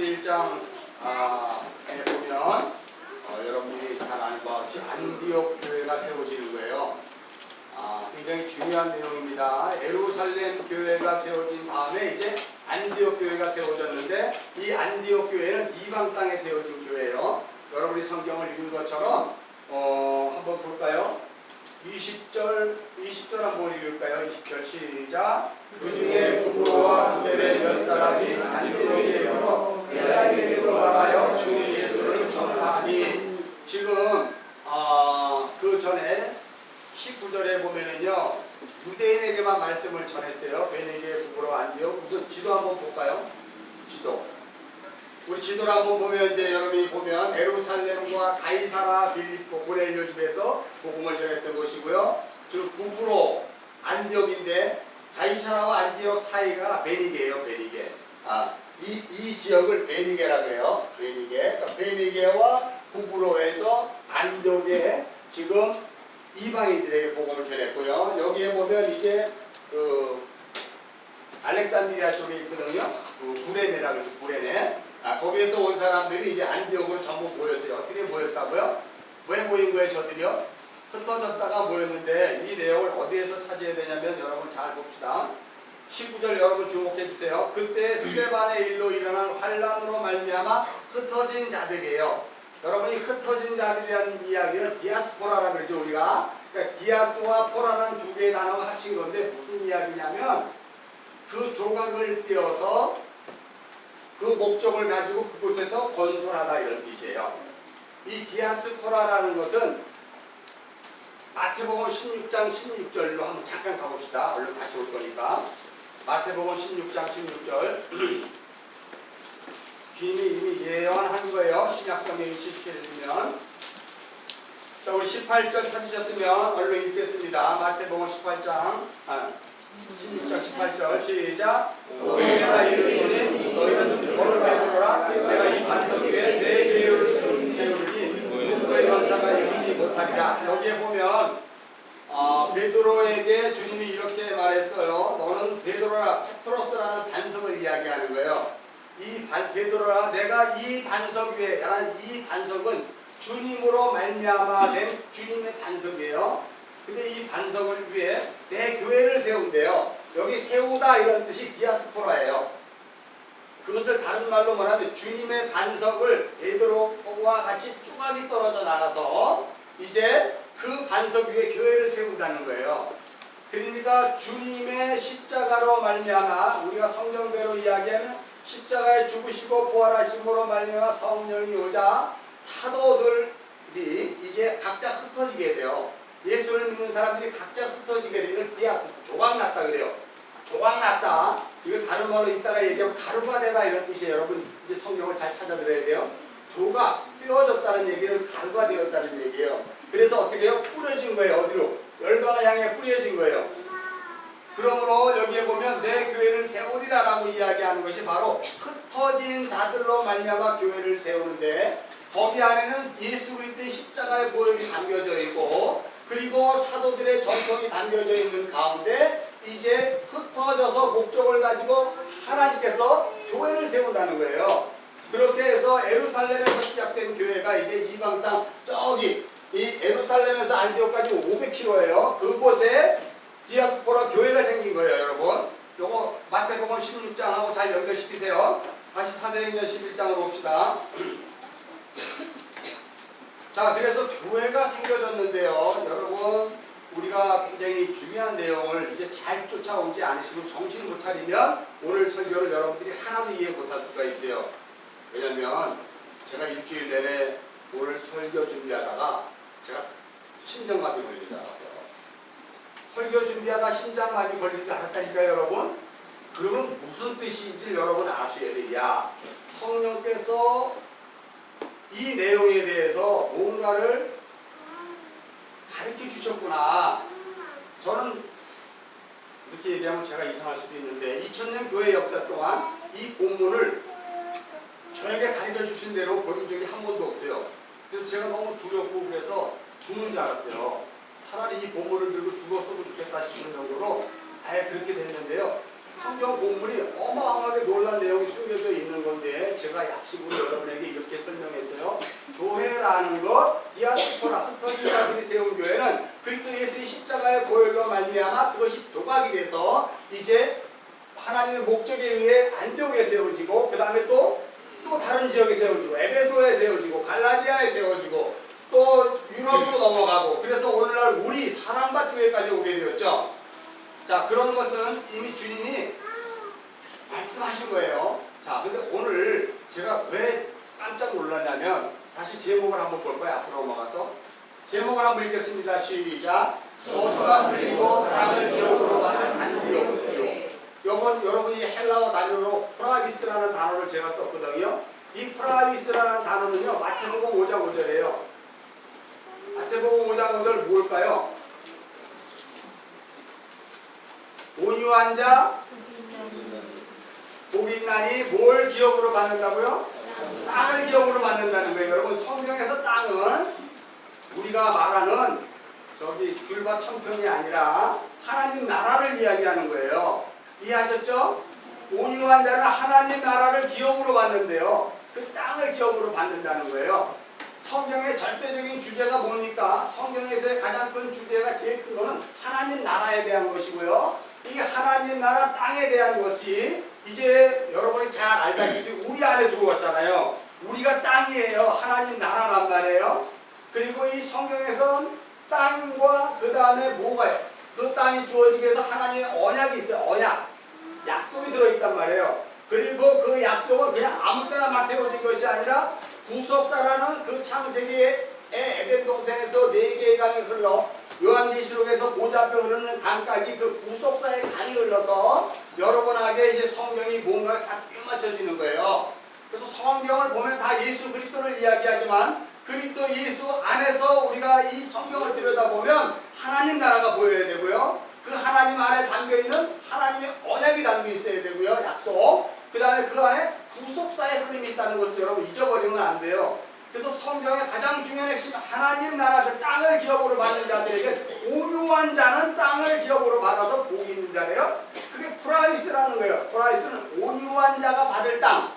사도행전 1장에 보면 여러분들이 잘 아는 것 같이 안디옥 교회가 세워지는 거예요. 굉장히 중요한 내용입니다. 예루살렘 교회가 세워진 다음에 이제 안디옥 교회가 세워졌는데 이 안디옥 교회는 이방 땅에 세워진 교회예요. 여러분이 성경을 읽은 것처럼 한번 볼까요? 20절 한번 읽을까요? 20절 시작. 그 중에 구브로와 구데레 몇 사람이 안디옥에 이르러 헬라인에게도 말하여 주 예수를 전파하니. 지금 그 전에 19절에 보면은요 유대인에게만 말씀을 전했어요. 베네게, 구브로, 안디옥. 우선 지도 한번 볼까요? 지도. 우리 지도를 한번 보면 이제 여러분이 보면 예루살렘과 가이사라, 빌립보, 고넬료 집에서 복음을 전했던 곳이고요. 지금 구브로, 안디옥인데 가이사라와 안디옥 사이가 베니게예요. 베니게. 이 지역을 베니게라고 해요. 베니게. 그러니까 베니게와 구브로에서 안디옥에 지금 이방인들에게 복음을 전했고요. 여기에 보면 이제 알렉산드리아 쪽에 있거든요. 구레네라고 하죠. 구레네. 거기에서 온 사람들이 이제 안디옥으로 전부 모였어요. 어떻게 모였다고요? 왜 모인 거예요, 저들이요? 흩어졌다가 모였는데 이 내용을 어디에서 찾아야 되냐면 여러분 잘 봅시다. 19절 여러분 주목해 주세요. 그때 스데반의 일로 일어난 환란으로 말미암아 흩어진 자들이에요. 여러분이 흩어진 자들이라는 이야기는 디아스포라라고 그러죠, 우리가. 그러니까 디아스와 포라는 두 개의 단어가 합친 건데 무슨 이야기냐면 그 조각을 띄어서 그 목적을 가지고 그곳에서 건설하다 이런 뜻이에요. 이 디아스포라라는 것은 마태복음 16장 16절로 한번 잠깐 가봅시다. 얼른 다시 올 거니까. 마태복음 16장 16절. 주님이 이미 예언한 거예요. 신약성경이 시켜주면. 자, 우리 18절 찾으셨으면 얼른 읽겠습니다. 마태복음 18장 16장 18절 시작. 내가 이르노니 너희는 너를 베드로라. 내가 이 반석 위에 내 계율을 세우리니 누구의 권사가 이기지 못하리라. 여기에 보면 베드로에게 주님이 이렇게 말했어요. 너는 베드로라, 페트로스라는 반석을 이야기하는 거예요. 베드로라, 내가 이 반석 위에, 이 반석은 주님으로 말미암아 된 주님의 반석이에요. 근데 이 반석을 위해 내 교회를 세운대요. 여기 세우다 이런 뜻이 디아스포라예요. 그것을 다른 말로 말하면 주님의 반석을 베드로와 같이 조각이 떨어져 나가서 이제 그 반석 위에 교회를 세운다는 거예요. 그러니까 주님의 십자가로 말미암아 우리가 성경대로 이야기하면 십자가에 죽으시고 부활하심으로 말미암아 성령이 오자 사도들이 이제 각자 흩어지게 돼요. 예수를 믿는 사람들이 각자 흩어지게 돼요. 이걸 디아스, 조각났다 그래요. 조각났다. 이걸 다른 말로 이따가 얘기하면 가루가 되다 이런 뜻이에요. 여러분 이제 성경을 잘 찾아들어야 돼요. 조각, 떼어졌다는 얘기는 가루가 되었다는 얘기예요. 그래서 어떻게 해요? 뿌려진 거예요. 어디로? 열방을 향해 뿌려진 거예요. 그러므로 여기에 보면 내 교회를 세우리라 라고 이야기하는 것이 바로 흩어진 자들로 말미암아 교회를 세우는데 거기 안에는 예수 그리스도의 십자가의 보혈이 담겨져 있고 그리고 사도들의 전통이 담겨져 있는 가운데 이제 흩어져서 목적을 가지고 하나님께서 교회를 세운다는 거예요. 그렇게 해서 예루살렘에서 시작된 교회가 이제 이방 땅 저기 이 예루살렘에서 안디옥까지 500km예요. 그곳에 디아스포라 교회가 생긴 거예요, 여러분. 요거 마태복음 16장하고 잘 연결시키세요. 다시 사도행전 11장으로 봅시다. 자, 그래서 교회가 생겨졌는데요. 여러분, 우리가 굉장히 중요한 내용을 이제 잘 쫓아오지 않으시고 정신 못 차리면 오늘 설교를 여러분들이 하나도 이해 못할 수가 있어요. 왜냐면 제가 일주일 내내 오늘 설교 준비하다가 제가 심장마비 걸린 줄 알았어요. 설교 준비하다 심장마비 걸린 줄 알았다니까요, 여러분. 그러면 무슨 뜻인지 여러분 아셔야 돼요. 야, 성령께서 이 내용에 대해서 뭔가를 가르쳐 주셨구나. 저는 이렇게 얘기하면 제가 이상할 수도 있는데 2000년 교회 역사 동안 이 본문을 저에게 가르쳐 주신 대로 본 적이 한 번도 없어요. 그래서 제가 너무 두렵고 그래서 죽는 줄 알았어요. 차라리 이 본문을 들고 죽었어도 좋겠다 싶은 정도로 아예 그렇게 됐는데요. 성경 본문이 어마어마하게 놀란 내용이 숨겨져 있는 건데 제가 하는 것, 디아스포라 흩어진 자들이 세운 교회는 그리스도 예수의 십자가의 보혈로 말미암아 그것이 조각이 돼서 이제 하나님의 목적에 의해 안디옥에 세워지고 그 다음에 또 다른 지역에 세워지고 에베소에 세워지고 갈라디아에 세워지고 또 유럽으로 넘어가고 그래서 오늘날 우리 사랑받 교회까지 오게 되었죠. 자, 그런 것은 이미 주님이 말씀하신 거예요. 자, 근데 오늘 제가 왜 깜짝 놀랐냐면 다시 제목을 한번 볼 거예요. 앞으로 넘어가서 제목을 한번 읽겠습니다. 시작. 모두가 그리고 땅을 기업으로 받은 안디옥. 여러분이 헬라어 단어로 프라비스라는 단어를 제가 썼거든요. 이 프라비스라는 단어는요, 마태복음 5장 5절이에요. 마태복음 5장 5절 뭘까요? 온유한 자, 복이 있나니 뭘 기업으로 받는다고요? 땅을 기업으로 받는다는 거예요. 여러분, 성경에서 땅은 우리가 말하는 저기 귤밭 천평이 아니라 하나님 나라를 이야기하는 거예요. 이해하셨죠? 온유한 자는 하나님 나라를 기업으로 받는데요. 그 땅을 기업으로 받는다는 거예요. 성경의 절대적인 주제가 뭡니까? 성경에서의 가장 큰 주제가 제일 큰 거는 하나님 나라에 대한 것이고요. 이 하나님 나라 땅에 대한 것이 이제 여러분이 잘 알다시피 우리 안에 들어왔잖아요. 우리가 땅이에요. 하나님 나라란 말이에요. 그리고 이 성경에선 땅과 그 다음에 뭐가요? 그 땅이 주어지기 위해서 하나님의 언약이 있어요. 언약. 약속이 들어있단 말이에요. 그리고 그 약속은 그냥 아무 때나 막 세워진 것이 아니라 구속사라는 그 창세기의 에덴 동산에서 4개의 강이 흘러 요한계시록에서 보좌 앞에 흐르는 강까지 그 구속사의 강이 흘러서 여러분에게 이제 성경이 뭔가 다 꿰맞춰지는 거예요. 그래서 성경을 보면 다 예수 그리스도를 이야기하지만 그리스도 예수 안에서 우리가 이 성경을 들여다보면 하나님 나라가 보여야 되고요. 그 하나님 안에 담겨있는 하나님의 언약이 담겨 있어야 되고요. 약속. 그 다음에 그 안에 구속사의 흐름이 있다는 것을 여러분 잊어버리면 안 돼요. 그래서 성경의 가장 중요한 핵심 하나님 나라 그 땅을 기업으로 받는 자들에게 온유한 자는 땅을 기업으로 받아서 복이 있는 자래요. 그게 프라이스라는 거예요. 프라이스는 온유한 자가 받을 땅.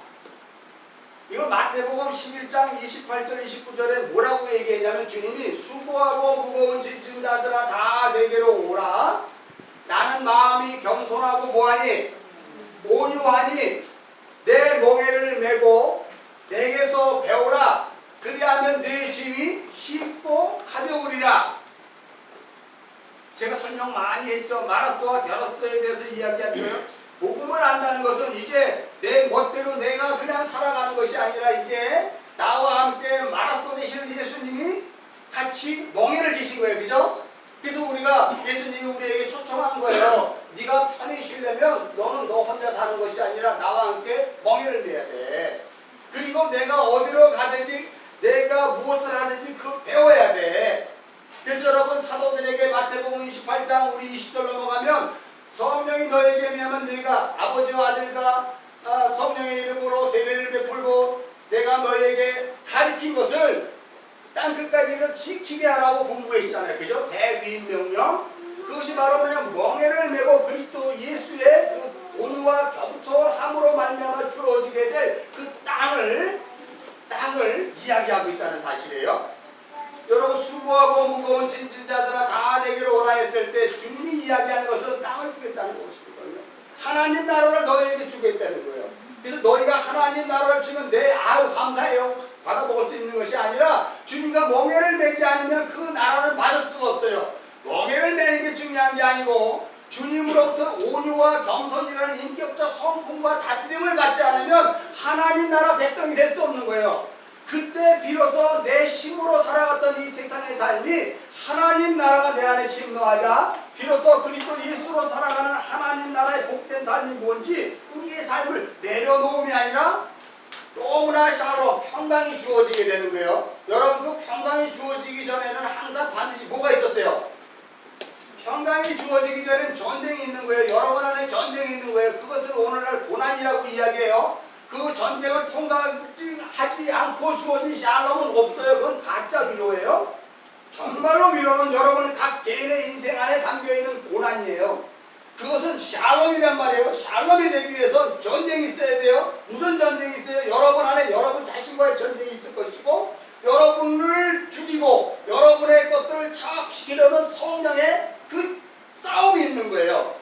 이걸 마태복음 11장 28절 29절에 뭐라고 얘기했냐면 주님이 수고하고 무거운 짐진 자들아 다 내게로 오라. 나는 마음이 겸손하고 뭐하니? 온유하니 내 멍에를 메고 내게서 배우라. 그리하면 내 짐이 쉽고 가벼우리라. 제가 설명 많이 했죠. 마라스와 게라스에 대해서 이야기한 거예요. 복음을 안다는 것은 이제 내 멋대로 내가 그냥 살아가는 것이 아니라 이제 나와 함께 마라스 되시는 예수님이 같이 멍에를 지신 거예요. 그죠? 그래서 우리가 예수님이 우리에게 초청한 거예요. 네가 편히 쉬려면 너는 너 혼자 사는 것이 아니라 나와 함께 멍에를 내야 돼. 그리고 내가 어디로 가든지 내가 무엇을 하든지 그걸 배워야 돼. 그래서 여러분 사도들에게 마태복음 28장 우리 20절 넘어가면 성령이 너에게 임하면 네가 아버지와 아들과 성령의 이름으로 세례를 베풀고 내가 너에게 가르친 것을 땅끝까지 지키게 하라고 공부했잖아요. 그죠? 대위임 명령. 그것이 바로 그냥 멍에를 메고 그리스도 예수의 그 온유와 겸손함으로 말미암아 주어지게 될 그 땅을 이야기하고 있다는 사실이에요. 여러분 수고하고 무거운 짐진 자들아 다 내게로 오라 했을 때 주님이 이야기하는 것은 땅을 주겠다는 것이거든요. 하나님 나라를 너희에게 주겠다는 거예요. 그래서 너희가 하나님 나라를 주면 아유 감사해요 받아먹을 수 있는 것이 아니라 주님과 멍에를 매지 않으면 그 나라를 받을 수가 없어요. 멍에를 매는 게 중요한 게 아니고 주님으로부터 온유와 겸손이라는 인격적 성품과 다스림을 받지 않으면 하나님 나라 백성이 될 수 없는 거예요. 그때 비로소 내 힘으로 살아갔던 이 세상의 삶이 하나님 나라가 내 안에 심노하자 비로소 그리스도 예수로 살아가는 하나님 나라의 복된 삶이 뭔지 우리의 삶을 내려놓음이 아니라 너무나 샬롬 평강이 주어지게 되는 거예요. 여러분 그 평강이 주어지기 전에는 항상 반드시 뭐가 있었어요? 평강이 주어지기 전에는 전쟁이 있는 거예요. 여러분 안에 전쟁이 있는 거예요. 그것을 오늘날 고난이라고 이야기해요. 그 전쟁을 통과하지 않고 주어진 샬롬은 없어요. 그건 가짜 위로예요. 정말로 위로는 여러분 각 개인의 인생 안에 담겨있는 고난이에요. 그것은 샬롬이란 말이에요. 샬롬이 되기 위해서 전쟁이 있어야 돼요. 무슨 전쟁이 있어요? 여러분 안에 여러분 자신과의 전쟁이 있을 것이고 여러분 여러분을 죽이고 여러분의 것들을 차업시키려는 성령의 그 싸움이 있는 거예요.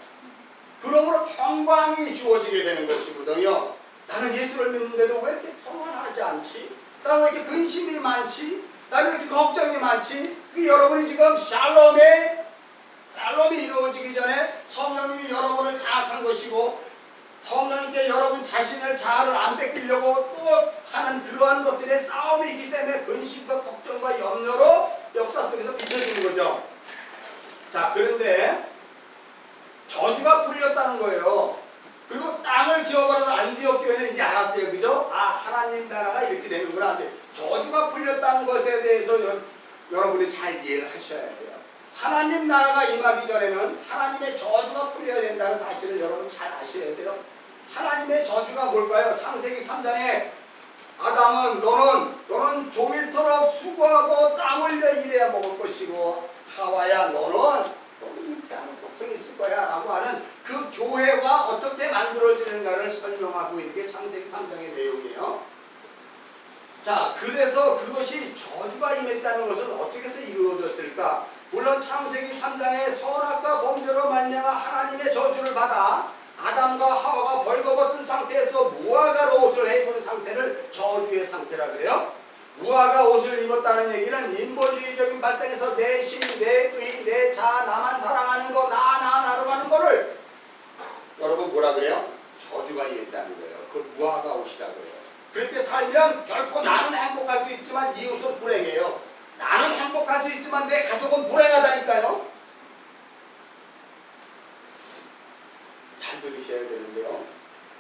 그러므로 평강이 주어지게 되는 것이거든요. 나는 예수를 믿는데도 왜 이렇게 평안하지 않지? 나는 왜 이렇게 근심이 많지? 나는 왜 이렇게 걱정이 많지? 그 여러분이 지금 샬롬이 이루어지기 전에 성령님이 여러분을 장악한 것이고, 성령님께 여러분 자신을 자아를 안 뺏기려고 또 하는 그러한 것들의 싸움이 있기 때문에 근심과 걱정과 염려로 역사 속에서 비춰지는 거죠. 자, 그런데 저주가 풀렸다는 거예요. 그리고 땅을 기어버려서 안디옥 교회는 이제 알았어요. 그죠? 아, 하나님 나라가 이렇게 되는구나. 저주가 풀렸다는 것에 대해서 여러분이 잘 이해를 하셔야 돼요. 하나님 나라가 임하기 전에는 하나님의 저주가 풀려야 된다는 사실을 여러분 잘 아셔야 돼요. 하나님의 저주가 뭘까요? 창세기 3장에 아담은 너는 종일토록 수고하고 땀 흘려 일해야 먹을 것이고, 하와야 너는 잉태하는 고통이 있을 거야 라고 하는 그 교회가 어떻게 만들어지는가를 설명하고 있는 게 창세기 3장의 내용이에요. 자, 그래서 그것이 저주가 임했다는 것은 어떻게 해서 이루어졌을까? 물론 창세기 3장의 선악과 범죄로 말미암아 하나님의 저주를 받아 아담과 하와가 벌거벗은 상태에서 무화과로 옷을 입은 상태를 저주의 상태라 그래요. 무화과 옷을 입었다는 얘기는 인본주의적인 발상에서 내 신, 내 의, 내 자, 나만 사랑하는 거, 나로 가는 거를 여러분 뭐라 그래요? 저주가 임했다는 거예요. 그 무화과 옷이라고 해요. 그렇게 살면 결코 나는 행복할 수 있지만 이웃은 불행해요. 나는 행복할 수 있지만 내 가족은 불행하다니까요. 잘 들으셔야 되는데요.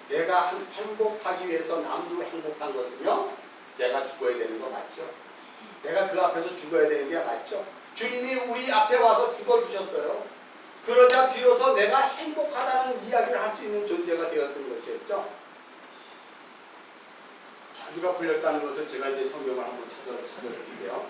내가 행복하기 위해서 남도 행복한 것은요, 내가 죽어야 되는 거 맞죠? 내가 그 앞에서 죽어야 되는 게 맞죠? 주님이 우리 앞에 와서 죽어주셨어요. 그러자 비로소 내가 행복하다는 이야기를 할 수 있는 존재가 되었던 것이었죠. 저주가 풀렸다는 것을 제가 이제 성경을 한번 찾아드릴게요.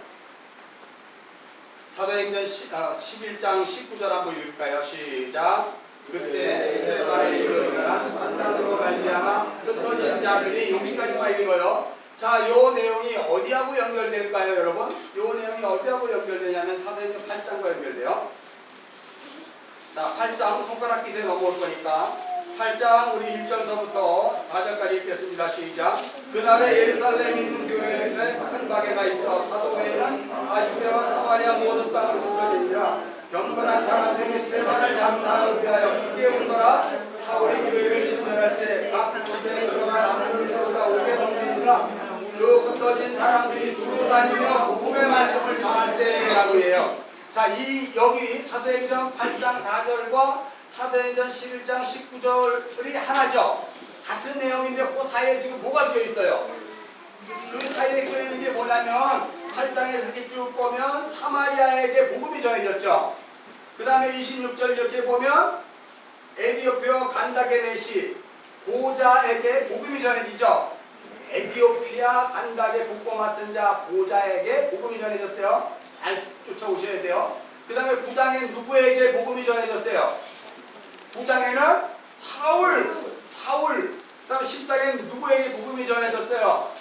사도행전 11장 19절 한번 읽을까요? 시작. 그때 스데반에 이르러나 환난으로 말미암아 흩어진 자들이, 여기까지만 읽어요. 자, 요 내용이 어디하고 연결될까요, 여러분? 요 내용이 어디하고 연결되냐면 사도행전 8장과 연결돼요. 자, 8장 손가락 기세 넘어올 거니까 8장 우리 1절서부터 4절까지 읽겠습니다. 시작. 그날에 예루살렘에 있는 교회에 큰 가게가 있어 사도회에는 아주대와 사마리아 모든 땅을 흩어지니라. 경건한 사람들이 스데반을 장사하기 위하여 크게 울더라. 사울이 교회를 진멸할 때 각 곳에 들어간 아무들보다 오게 넘기니라. 그 흩어진 사람들이 두루 다니며 복음의 말씀을 전할 때라고 해요. 자, 여기 사도행전 8장 4절과 사도행전 11장 19절이 하나죠. 같은 내용인데 그 사이에 지금 뭐가 되어 있어요? 그 사이에 되어 있는 게 뭐냐면 8장에서 이렇게 쭉 보면 사마리아에게 복음이 전해졌죠. 그 다음에 26절 이렇게 보면 에디오피아 간다게네시 보자에게 복음이 전해지죠. 에디오피아 간다게 북고 맡은 자 보자에게 복음이 전해졌어요. 잘 쫓아오셔야 돼요. 그 다음에 9장에 누구에게 복음이 전해졌어요? 9장에는 사울. 그 다음에 10장에 누구에게 복음이 전해졌어요?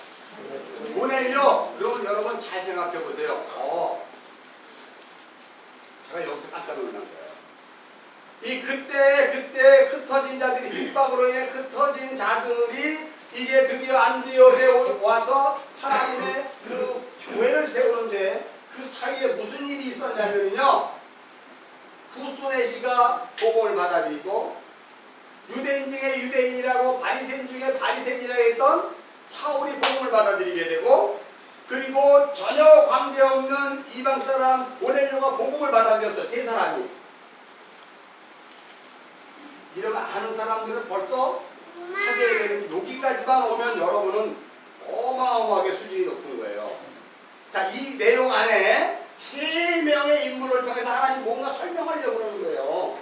고넬료. 그러면 여러분 잘 생각해 보세요. 제가 여기서 깜짝 놀란 거예요. 그때 흩어진 자들이, 핍박으로 인해 흩어진 자들이 이제 드디어 안디옥에 와서 하나님의 그 교회를 세우는데 그 사이에 무슨 일이 있었냐면요, 후스네시가 복음을 받아들이고 유대인 중에 유대인이라고 바리새인 중에 바리새인이라고 했던 사울이 복음을 받아들이게 되고, 그리고 전혀 관계없는 이방 사람 고넬료가 복음을 받아들였어요. 세 사람이. 이러면 아는 사람들은 벌써 하게 되는, 여기까지만 오면 여러분은 어마어마하게 수준이 높은 거예요. 자, 이 내용 안에 세 명의 인물을 통해서 하나님 뭔가 설명하려고 그러는 거예요.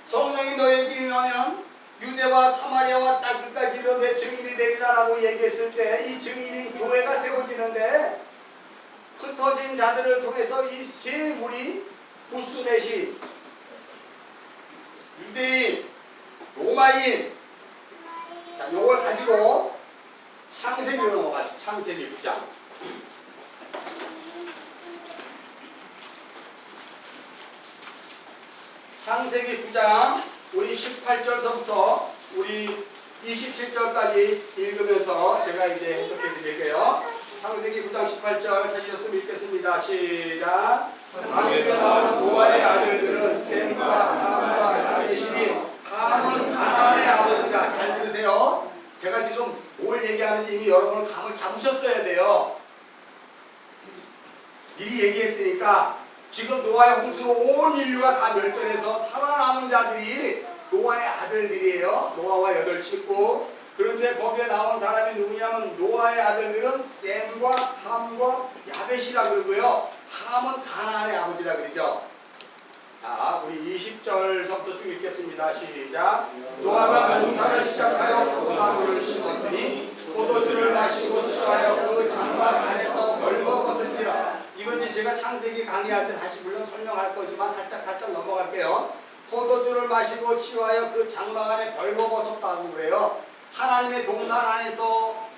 성령이 너에게 임하면 유대와 사마리아와 땅 끝까지 이르러 내 증인이 되리라 라고 얘기했을 때 이 증인인 교회가 세워지는데, 흩어진 자들을 통해서 이 세 무리, 후스넷이 유대인, 로마인, 자, 요걸 가지고 창세기로 넘어갔어. 창세기 9장. 창세기 9장 우리 18절서부터 우리 27절까지 읽으면서 제가 이제 해석해 드릴게요. 창세기 9장 18절 찾으셨으면 읽겠습니다. 시작. 아비가 낳은 노아의 아들들은 셈과 함과 야벳이니 함은 가나안의 아버지가. 잘 들으세요. 제가 지금 뭘 얘기하는지 이미 여러분은 감을 잡으셨어야 돼요. 미리 얘기했으니까 지금 노아의 홍수로 온 인류가 다 멸절해서 살아남은 자들이 노아의 아들들이에요. 노아와 8식구. 그런데 거기에 나온 사람이 누구냐면 노아의 아들들은 셈과 함과 야벳이라 그러고요. 함은 가나안의 아버지라 그러죠. 자, 우리 20절서부터 쭉 읽겠습니다. 시작. 노아가 농사를 시작하여 포도나무를 심었더니 포도주를 마시고 취하여 그 장막 안에서 벌거벗은지라. 이건 이제 제가 창세기 강의할 때 다시 물론 설명할 거지만 살짝 넘어갈게요. 포도주를 마시고 취하여 그 장막 안에 벌거벗었다고 그래요. 하나님의 동산 안에서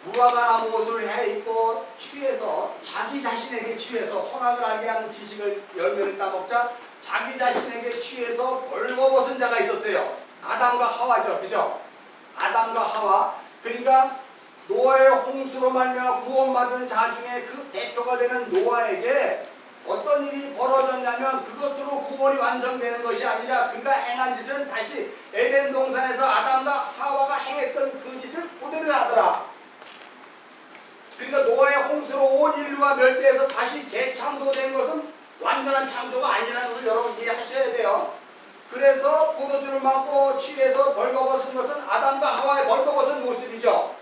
무화과나무 옷을 해입고 취해서 자기 자신에게 취해서 선악을 알게 하는 지식을 열매를 따먹자 자기 자신에게 취해서 벌거벗은 자가 있었어요. 아담과 하와죠. 그죠? 아담과 하와. 그러니까 노아의 홍수로 말미암아 구원받은 자 중에 그 대표가 되는 노아에게 어떤 일이 벌어졌냐면 그것으로 구원이 완성되는 것이 아니라 그가 행한 짓은 다시 에덴 동산에서 아담과 하와가 행했던 그 짓을 그대로 하더라. 그러니까 노아의 홍수로 온 인류가 멸대해서 다시 재창조된 것은 완전한 창조가 아니라는 것을 여러분 이해하셔야 돼요. 그래서 포도주를 맞고 취해서 벌거벗은 것은 아담과 하와의 벌거벗은 모습이죠.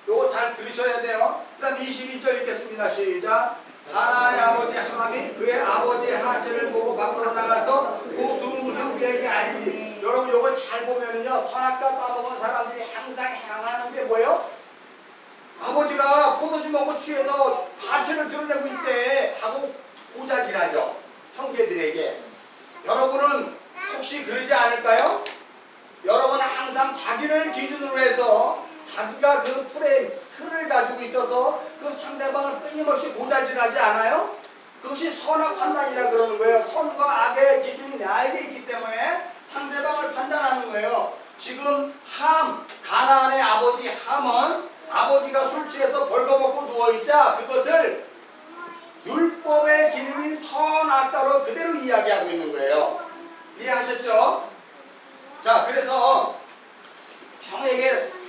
요거 잘 들으셔야 돼요. 그 다음 22절 읽겠습니다. 시작. 가나안의 아버지 함이 그의 아버지의 하체를 보고 밖으로 나가서 그 두 형제에게 아니니. 여러분 요걸 잘 보면은요, 선악과 따먹은 사람들이 항상 향하는 게 뭐예요? 아버지가 포도주 먹고 취해서 하체를 드러내고 있대 하고 고자질하죠. 형제들에게. 여러분은 혹시 그러지 않을까요? 여러분은 항상 자기를 기준으로 해서 자기가 그 틀을 가지고 있어서 그 상대방을 끊임없이 고자질하지 않아요? 그것이 선악 판단이라 그러는 거예요. 선과 악의 기준이 나에게 있기 때문에 상대방을 판단하는 거예요. 지금 가나안의 아버지 함은 아버지가 술 취해서 벌거벗고 누워있자 그것을 율법의 기능인 선악과로 그대로 이야기하고 있는 거예요. 이해하셨죠? 자, 그래서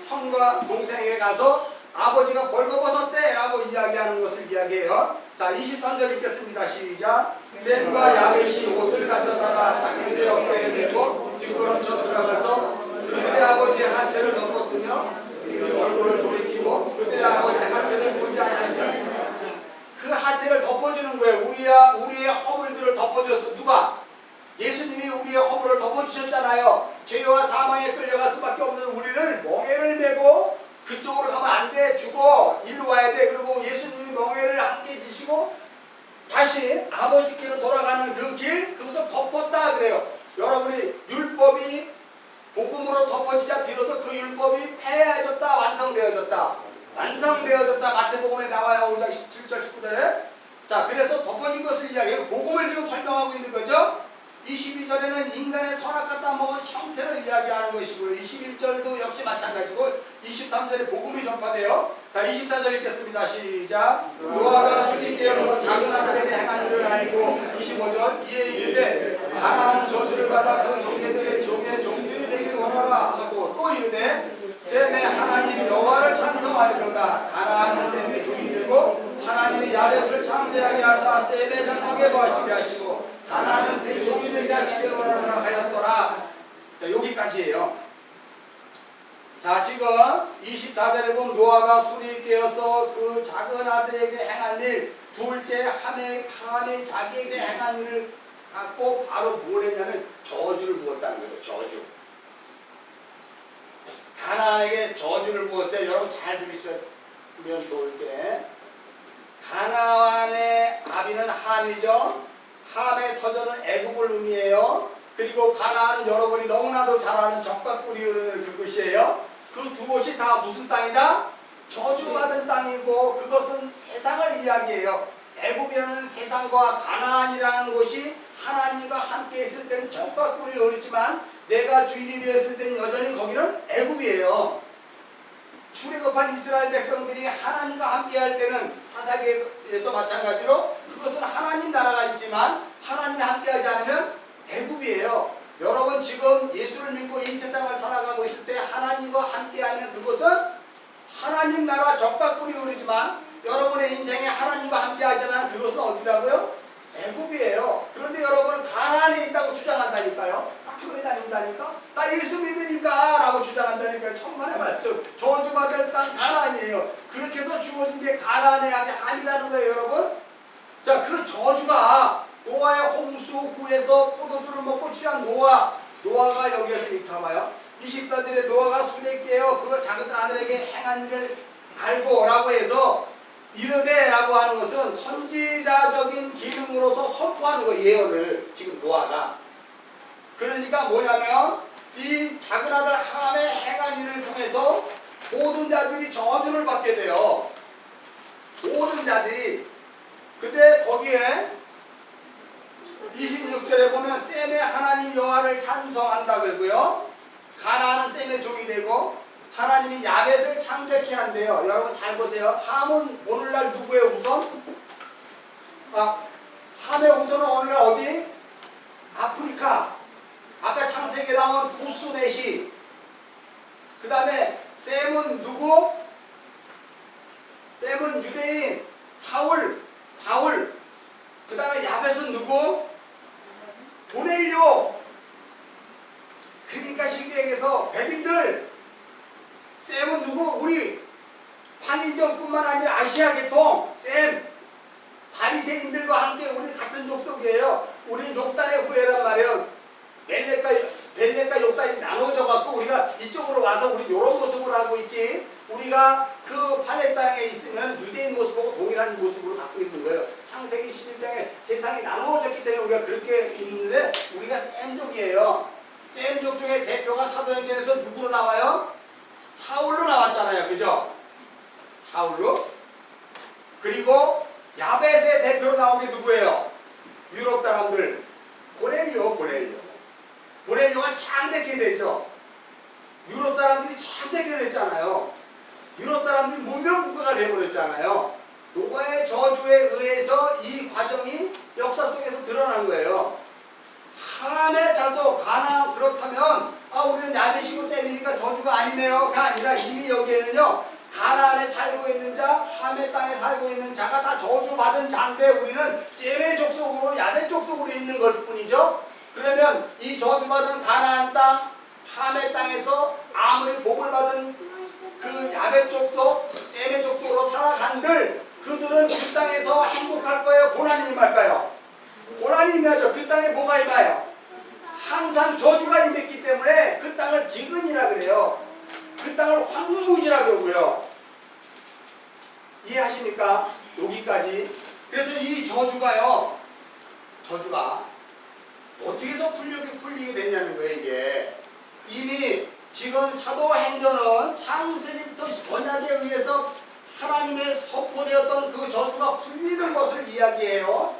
형과 동생에게 가서 아버지가 벌거벗었대 라고 이야기하는 것을 이야기해요. 자, 23절 읽겠습니다. 시작. 셈과 야벳이 옷을 가져다가 자기들의 어깨에 메고 뒷걸음쳐 들어가서 그들의 아버지의 하체를 덮었으며 얼굴을 돌이키고 그들의 아버지의 하체를 보지 않았냐. 그 하체를 덮어주는 거예요. 우리의 허물들을 덮어줬어. 누가? 예수님이 우리의 허물을 덮어주셨잖아요. 죄와 사망에 끌려갈 수밖에 없는 우리를 멍에를 메고 그쪽으로 가면 안 돼. 죽어. 일로 와야 돼. 그리고 예수님이 멍에를 함께 지시고 다시 아버지께로 돌아가는 그 길, 그것을 덮었다 그래요. 여러분이 율법이 복음으로 덮어지자 비로소 그 율법이 폐해졌다, 완성되어졌다. 완성되어졌다. 마태복음에 나와요. 5장 17절 19절에. 자, 그래서 덮어진 것을 이야기해요. 복음을 지금 설명하고 있는 거죠. 22절에는 인간의 선악과 따먹은 형태를 이야기하는 것이고요. 21절도 역시 마찬가지고 23절에 복음이 전파돼요. 자, 24절 읽겠습니다. 시작. 노아가 술이 깨어 작은 아들에게 행한 일을 알고 25절 이에 이르되 가나안은 저주를 받아 그 형제들의 종의 종들이 되기를 원하라 하고 또 이르되 셈의 하나님 여호와를 찬송하리로다. 가나안은 셈의 종이 되고 하나님이 야벳을 창대하게 하사 셈의 장막에 거하시게 하시고 가나안은 그의 종이 되게 하시기를 원하노라 하였더라. 자, 여기까지예요. 자, 지금 24절에 보면 노아가 술이 깨어서 그 작은 아들에게 행한 일, 둘째 함이 자기에게 행한 일을 갖고 바로 뭘 했냐면 저주를 부었다는 거예요. 저주. 가나안에게 저주를 부었어요. 여러분 잘 들으시면 좋을 게, 가나안의 아비는 함이죠. 함의 터전은 애굽을 의미해요. 그리고 가나안은 여러분이 너무나도 잘 아는 적과 꿀이 흐르는 그곳이에요. 그 두 곳이 다 무슨 땅이다? 저주받은 땅이고 그것은 세상을 이야기해요. 애굽이라는 세상과 가나안이라는 곳이 하나님과 함께 있을 때는 족과 꿀이 흐르지만 내가 주인이 되었을 때는 여전히 거기는 애굽이에요. 출애굽한 이스라엘 백성들이 하나님과 함께 할 때는 사사기에서 마찬가지로 그것은 하나님 나라가 있지만 하나님이 함께 하지 않으면 애굽이에요. 여러분 지금 예수를 믿고 이 세상을 살아가고 있을 때 하나님과 함께 하면 그것은 하나님 나라 적과 꿀이 흐르지만 여러분의 인생에 하나님과 함께 하지만 그것은 어디라고요? 애굽이에요. 그런데 여러분은 가나안에 있다고 주장한다니까요. 딱 교회 다닌다니까? 나 예수 믿으니까 라고 주장한다니까요. 천만의 말씀. 저주받을 땅 가나안이에요. 그렇게 해서 주어진 게 가나안의 아니라는 거예요, 여러분. 자, 그 저주가 노아의 홍수 후에서 포도주를 먹고 취한 노아가 여기에서 이렇게 봐요. 24절에 노아가 술에 깨어 그 작은 아들에게 행한 일을 알고 라고 해서 이르되 라고 하는 것은 선지자적인 기능으로서 선포하는 거예요. 예언을 지금 노아가. 그러니까 뭐냐면 이 작은 아들 함의 행한 일을 통해서 모든 자들이 저주를 받게 돼요. 모든 자들이. 근데 거기에 26절에 보면 셈의 하나님 여호와를 찬성한다 그러고요. 가나안은 셈의 종이 되고 하나님이 야벳을 창택케 한대요. 여러분 잘 보세요. 함은 오늘날 누구의 후손? 함의 후손은 오늘날 어디? 아프리카. 아까 창세기에 나온 후스넷이. 그 다음에 셈은 누구? 셈은 유대인 바울. 그 다음에 야벳은 누구? 고넬료. 그러니까 신기에게서 백인들. 셈은 누구? 우리 황인정뿐만 아니라 아시아 계통 셈. 바리새인들과 함께 우리 같은 족속이에요. 우리는 욕단의 후예란 말이에요. 벨렉과 욕단이 나눠져 갖고 우리가 이쪽으로 와서 우리 이런 모습으로 하고 있지. 우리가 그 팔레 땅에 있으면 유대인 모습하고 동일한 모습으로 갖고 있는 거예요. 창세기 11장에 세상이 나누어졌기 때문에 우리가 그렇게 있는데 우리가 셈족이에요. 셈족 중에 대표가 사도행전에서 누구로 나와요? 사울로 나왔잖아요. 그죠? 사울로. 그리고 야벳의 대표로 나온 게 누구예요? 유럽 사람들. 고넬료가 창대케 됐죠. 유럽 사람들이 창대케 됐잖아요. 유럽 사람들이 문명국가가 되어버렸잖아요. 노아의 저주에 의해서 이 과정이 역사 속에서 드러난 거예요. 함의 자손 가나안. 그렇다면 우리는 야벳이고 셈이니까 저주가 아니네요가 아니라 이미 여기에는요 가나안에 살고 있는 자, 함의 땅에 살고 있는 자가 다 저주받은 자인데 우리는 셈의 족속으로 야벳 족속으로 있는 걸 뿐이죠. 그러면 이 저주받은 가나안 땅, 함의 땅에서 아무리 복을 받은 그 야벳 족속, 셈의 족속으로 살아간들 그들은 그 땅에서 행복할 거예요? 고난이 임할까요? 고난이 임하죠. 그 땅에 뭐가 임해요? 항상 저주가 임했기 때문에 그 땅을 기근이라 그래요. 그 땅을 황무지라 그러고요. 이해하십니까? 여기까지. 그래서 이 저주가 어떻게 해서 풀리게 됐냐는 거예요. 이게 이미 지금 사도행전은 창세기부터 언약에 의해서 하나님의 선포되었던 그 저주가 풀리는 것을 이야기해요.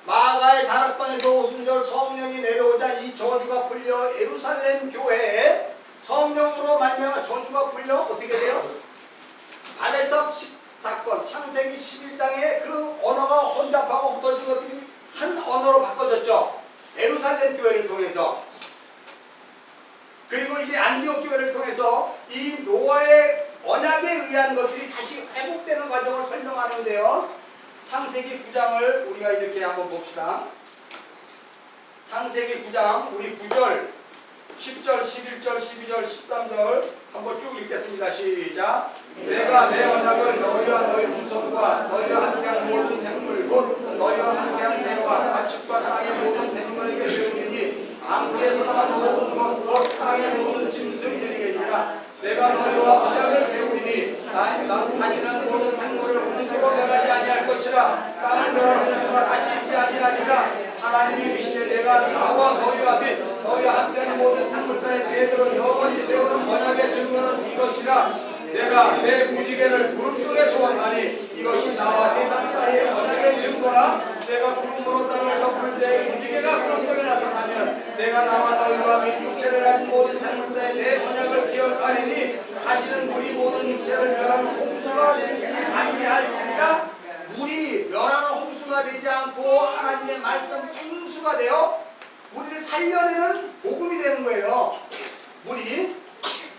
마가의 다락방에서 오순절 성령이 내려오자 이 저주가 풀려 예루살렘 교회에 성령으로 말미암아 저주가 풀려 어떻게 돼요? 바벨탑 사건 창세기 11장에 그 언어가 혼잡하고 흩어진 것들이 한 언어로 바꿔졌죠. 예루살렘 교회를 통해서. 그리고 이제 안디옥 교회를 통해서 이 노아의 언약에 의한 것들이 다시 회복되는 과정을 설명하는데요. 창세기 9장을 우리가 이렇게 한번 봅시다. 창세기 9장 우리 9절 10절, 11절, 12절, 13절 한번 쭉 읽겠습니다. 시작. 내가 내 언약을 너희와 너희 후손과 너희와 함께한 모든 생물 곧 너희와 함께한 새와 가축과 땅의 모든 생물에게 세우리니 안개에서 나온 모든 것 곧 땅의 모든 짐승들이니라. 내가 너희와 언약을 세우리니 다시는 모든 생물을 홍수로 멸하지 아니할 것이라. 땅을 멸할 홍수가 다시 있지 아니하리라. 하나님이 이르시되 내가 나와 너희와 및 너희와 함께하는 모든 생물사에 대들어 영원히 세우는 언약의 증거는 이것이라. 내가 내 무지개를 구름 속에 두었나니 이것이 나와 세상 사이의 언약의 증거라. 내가 구름으로 땅을 덮을 때 무지개가 구름 속에 나타나면 내가 나와 너희와 및 육체를 가진 모든 생물사에 내 언약을 기억하리니 다시는 물이 모든 육체를 멸하는 홍수가 되지 아니할지니라. 물이 멸하는 홍수가 되지 않고 하나님의 말씀 생수가 되어 우리를 살려내는 복음이 되는 거예요. 물이.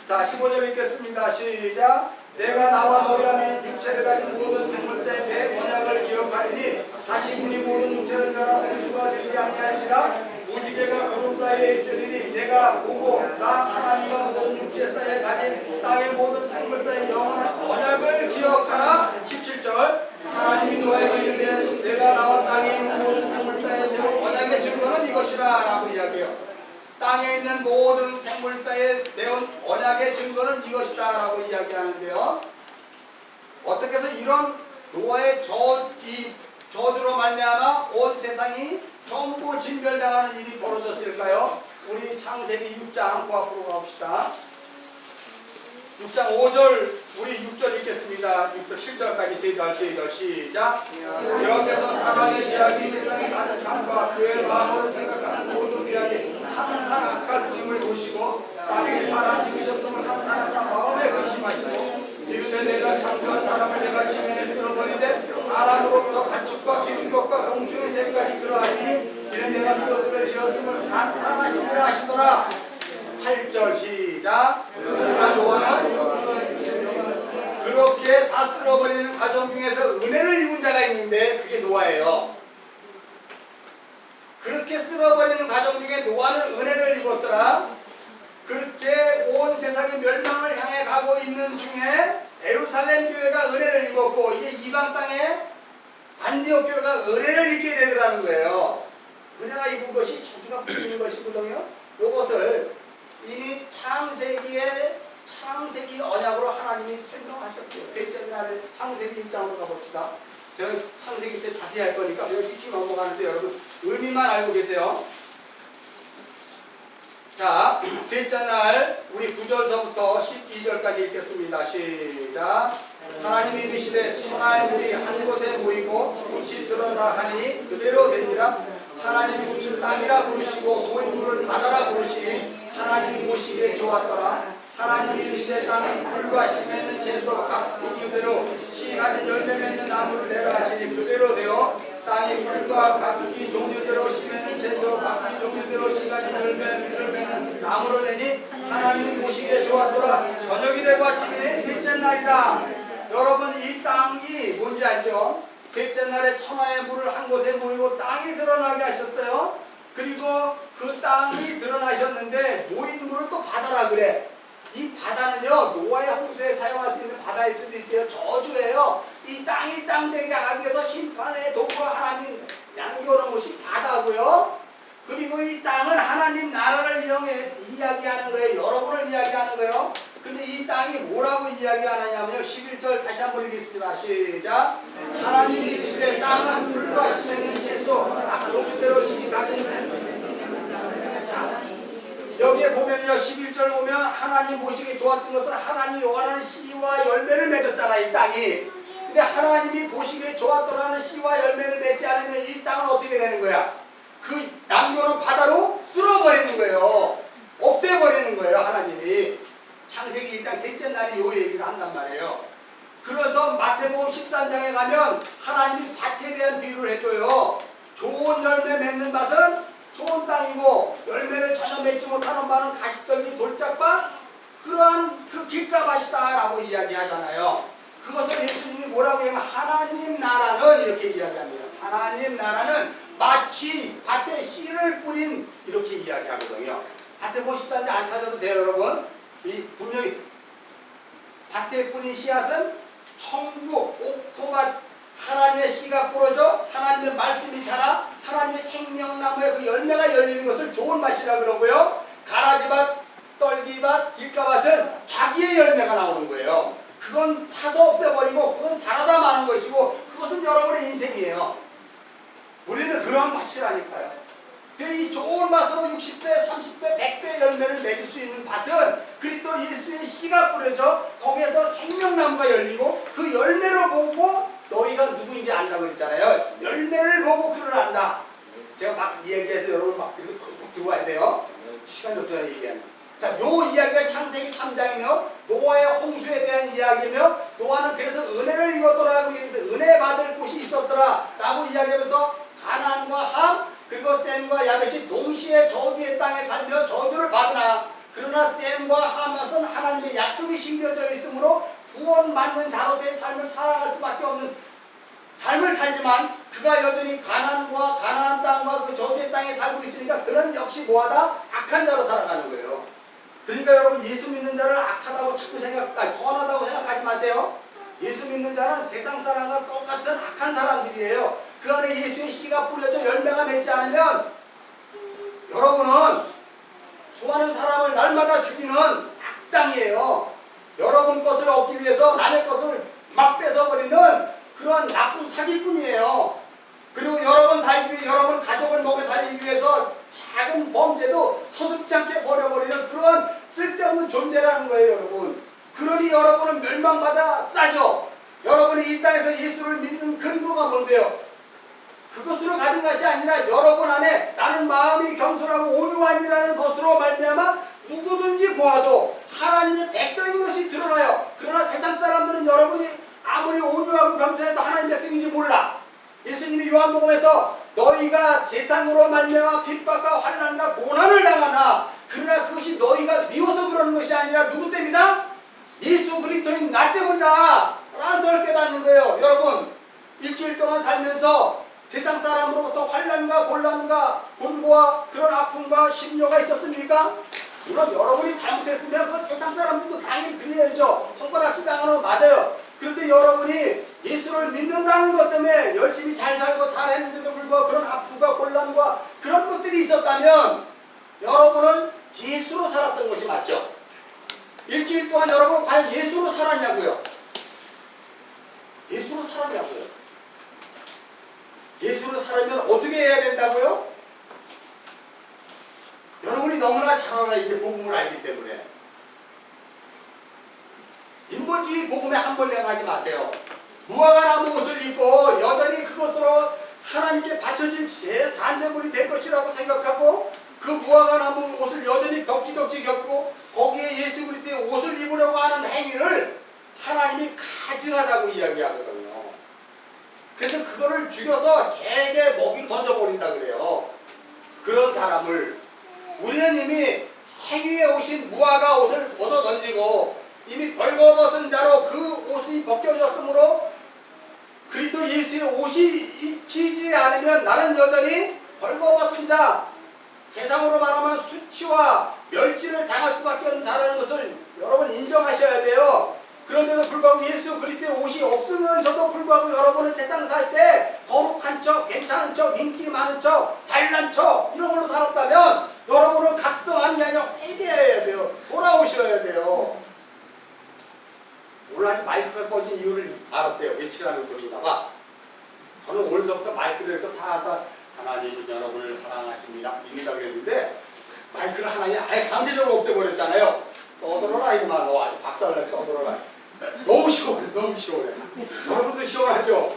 자, 15절 읽겠습니다. 시작. 내가 나와 너희와 및 육체를 가진 모든 생물자의 내 언약을 기억하리니 다시 물이 모든 육체를 멸하는 홍수가 되지 아니할지라. 무지개가 구름 사이에 있으리니 내가 보고 나 하나님과 모든 육체 사이에 가진 땅의 모든 생물 사이의 영원한 언약을 기억하라. 17절. 하나님이 노아에게 이르되 내가 나와 땅에 있는 모든 생물 사이에 세운 언약의 증거는 이것이라 라고 이야기해요. 땅에 있는 모든 생물사에 내온 언약의 증거는 이것이다 라고 이야기하는데요. 어떻게 해서 이런 노아의 저주로 말미암아 온 세상이 전부 진멸당하는 일이 벌어졌을까요? 우리 창세기 6장 앞으로 가봅시다. 6장 5절, 우리 6절 읽겠습니다. 6절 7절까지 3절 시작. 여호와께서 사람의 죄악이 세상에 가득함과 그의 마음으로 생각하는 모든 미랄이 항상 악할 뿐임을 보시고 땅에 사람 지으셨음을 하나사 마음에 근심하시고 이르되 내가 창조한 사람을 내가 지면에 쓸어버리되 사람으로부터 가축과 기른 것과 공중의 새까지 그러하니 이는 내가 그것들을 지었음을 나타나시리라 하시더라. 8절 시작. 그러나 노아는 그렇게 다 쓸어버리는 가정 중에서 은혜를 입은 자가 있는데 그게 노아예요. 그렇게 쓸어버리는 가정 중에 노아는 은혜를 입었더라. 그렇게 온 세상이 멸망을 향해 가고 있는 중에 예루살렘 교회가 은혜를 입었고 이제 이방 땅에 안디옥 교회가 은혜를 입게 되더라는 거예요. 은혜가 입은 것이 저주가 풀리는 것이거든요. 이것을 이미 창세기 언약으로 하나님이 설명하셨어요. 셋째 날에 창세기 1장으로 가봅시다. 제가 창세기 때 자세히 할 거니까 그냥 쉽게 넘어가는데 여러분 의미만 알고 계세요. 자, 셋째 날 우리 9절서부터 12절까지 읽겠습니다. 시작. 하나님이 이르시되 천하의 물이 한 곳에 모이고 빛이 드러나가니 그대로 되니라. 하나님이 빛을 땅이라 부르시고 모인 물을 바다라 부르시니 하나님이 보시기에 좋았더라. 하나님이 이르시되 땅은 풀과 씨 맺는 채소 각 종류대로 씨 가진 열매 맺는 나무를 내라 하시니 그대로 되어 땅이 풀과 각기 종류대로 씨 맺는 채소 각기 종류대로 씨 가진 열매를 맺는 나무를 내니 하나님이 보시기에 좋았더라. 저녁이 되고 아침이 셋째 날이다. 여러분 이 땅이 뭔지 알죠? 셋째 날에 천하의 물을 한 곳에 모이고 땅이 드러나게 하셨어요. 그리고 그 땅이 드러나셨는데 모인 물을 또 바다라 그래. 이 바다는요 노아의 홍수에 사용할 수 있는 바다일 수도 있어요. 저주예요. 이 땅이 땅되게 하기 위해서 심판의 도구로 하나님 양겨놓은 것이 바다고요. 그리고 이 땅은 하나님 나라를 이용해 이야기하는 거예요. 여러분을 이야기하는 거예요. 근데 이 땅이 뭐라고 이야기하느냐면요 11절 다시 한번 읽겠습니다. 시작. 하나님이 이르시되 땅은 풀과 씨 맺는 채소 각 종류대로 씨 가진. 자, 여기에 보면요 11절 보면 하나님 보시기에 좋았던 것은 하나님이 원하는 씨와 열매를 맺었잖아 이 땅이. 근데 하나님이 보시기에 좋았더라는 씨와 열매를 맺지 않으면 이 땅은 어떻게 되는 거야? 그 남겨놓은 바다로 쓸어버리는 거예요. 없애버리는 거예요 하나님이. 창세기 1장 셋째 날이 요 얘기를 한단 말이에요. 그래서 마태복음 13장에 가면 하나님이 밭에 대한 비유를 해줘요. 좋은 열매 맺는 밭은 좋은 땅이고 열매를 전혀 맺지 못하는 밭은 가시떨기 돌짝밭 그러한 그 길가밭이다 라고 이야기하잖아요. 그것을 예수님이 뭐라고 하면 하나님 나라는 이렇게 이야기합니다. 하나님 나라는 마치 밭에 씨를 뿌린 이렇게 이야기하거든요. 마태복음 13장 안 찾아도 돼요 여러분. 이 분명히 밭에 뿌린 씨앗은 천국 옥토밭 하나님의 씨가 뿌려져 하나님의 말씀이 자라 하나님의 생명나무에 그 열매가 열리는 것을 좋은 맛이라 그러고요. 가라지밭, 떨기밭, 길가밭은 자기의 열매가 나오는 거예요. 그건 타서 없애버리고 그건 자라다 마는 것이고 그것은 여러분의 인생이에요. 우리는 그런 밭이라니까요. 이 좋은 밭으로 60배, 30배, 100배 열매를 맺을 수 있는 밭은 그리스도 예수의 씨가 뿌려져 거기에서 생명나무가 열리고 그 열매를 보고 너희가 누구인지 안다고 그랬잖아요. 열매를 보고 그를 안다. 제가 막 얘기해서 여러분 막 꼭 들어와야 돼요. 시간이 없어야 얘기하는. 자, 요 이야기가 창세기 3장이며 노아의 홍수에 대한 이야기며 노아는 그래서 은혜를 입었더라고 여기서 은혜 받을 곳이 있었더라 라고 이야기하면서 가나안과 함 그리고 셈과 야벳이 동시에 저주의 땅에 살며 저주를 받으나 그러나 셈과 함은 하나님의 약속이 심겨져 있으므로 구원받는 자로서의 삶을 살아갈 수밖에 없는 삶을 살지만 그가 여전히 가나안과 가나안 땅과 그 저주의 땅에 살고 있으니까 그는 역시 뭐하다? 악한 자로 살아가는 거예요. 그러니까 여러분 예수 믿는 자를 악하다고 자꾸 선하다고 생각하지 마세요. 예수 믿는 자는 세상 사람과 똑같은 악한 사람들이에요. 그 안에 예수의 씨가 뿌려져 열매가 맺지 않으면 여러분은 수많은 사람을 날마다 죽이는 악당이에요. 여러분 것을 얻기 위해서 남의 것을 막 뺏어버리는 그런 나쁜 사기꾼이에요. 그리고 여러분 살기 위해 여러분 가족을 먹여 살리기 위해서 작은 범죄도 서슴지 않게 버려버리는 그런 쓸데없는 존재라는 거예요, 여러분. 그러니 여러분은 멸망받아 싸죠. 여러분이 이 땅에서 예수를 믿는 근거가 뭔데요? 그것으로 가는 것이 아니라 여러분 안에 나는 마음이 겸손하고 온유한이라는 것으로 말미암아 누구든지 보아도 하나님의 백성인 것이 드러나요. 그러나 세상 사람들은 여러분이 아무리 온유하고 겸손해도 하나님 백성인지 몰라. 예수님이 요한복음에서 너희가 세상으로 말미암아 핍박과 환난과 고난을 당하나 그러나 그것이 너희가 미워서 그러는 것이 아니라 누구 때문이다? 예수 그리스도인 나 때문이다 라는 것을 깨닫는 거예요. 여러분 일주일 동안 살면서 세상 사람으로부터 환난과 곤란과 곤고와 그런 아픔과 심려가 있었습니까? 물론 여러분이 잘못했으면 그 세상 사람들도 당연히 그래야죠. 손가락질 당하는 건 맞아요. 그런데 여러분이 예수를 믿는다는 것 때문에 열심히 잘 살고 잘했는데도 불구하고 그런 아픔과 곤란과 그런 것들이 있었다면 여러분은 예수로 살았던 것이 맞죠? 일주일 동안 여러분은 과연 예수로 살았냐고요? 예수로 살았냐고요? 예수로 살면 어떻게 해야 된다고요? 여러분이 너무나 잘 알아 이제 복음을 알기 때문에 인본주의 복음에 함몰 행하지 마세요. 무화과 나무 옷을 입고 여전히 그것으로 하나님께 바쳐질 산재물이 될 것이라고 생각하고 그 무화과 나무 옷을 여전히 덕지덕지 겹고 거기에 예수 그리스도의 옷을 입으려고 하는 행위를 하나님이 가증하다고 이야기하거든요. 그래서 그거를 죽여서 개에게 먹이로 던져버린다 그래요. 그런 사람을 우리는 이미 행위에 오신 무화과 옷을 벗어 던지고 이미 벌거벗은 자로 그 옷이 벗겨졌으므로 그리스도 예수의 옷이 입히지 않으면 나는 여전히 벌거벗은 자, 세상으로 말하면 수치와 멸시를 당할 수밖에 없는 자라는 것을 여러분 인정하셔야 돼요. 그런데도 불구하고 예수 그리스도의 옷이 없으면서도 불구하고 여러분은 세상 살 때 거룩한 척, 괜찮은 척, 인기 많은 척, 잘난 척 이런 걸로 살았다면 여러분은 각성하는 게 아니라 회개해야 돼요. 돌아오셔야 돼요. 오늘 아직 마이크가 꺼진 이유를 알았어요. 외치라는 소리인가 봐. 저는 오늘서부터 마이크를 이렇게 사서 하나님은 여러분을 사랑하십니다. 입니다 그랬는데 마이크를 하나님 아예 강제적으로 없애버렸잖아요. 떠들어라 이놈아 너 아주 박살나게 떠들어라. 너무 시원해 너무 시원해. 여러분도 시원하죠?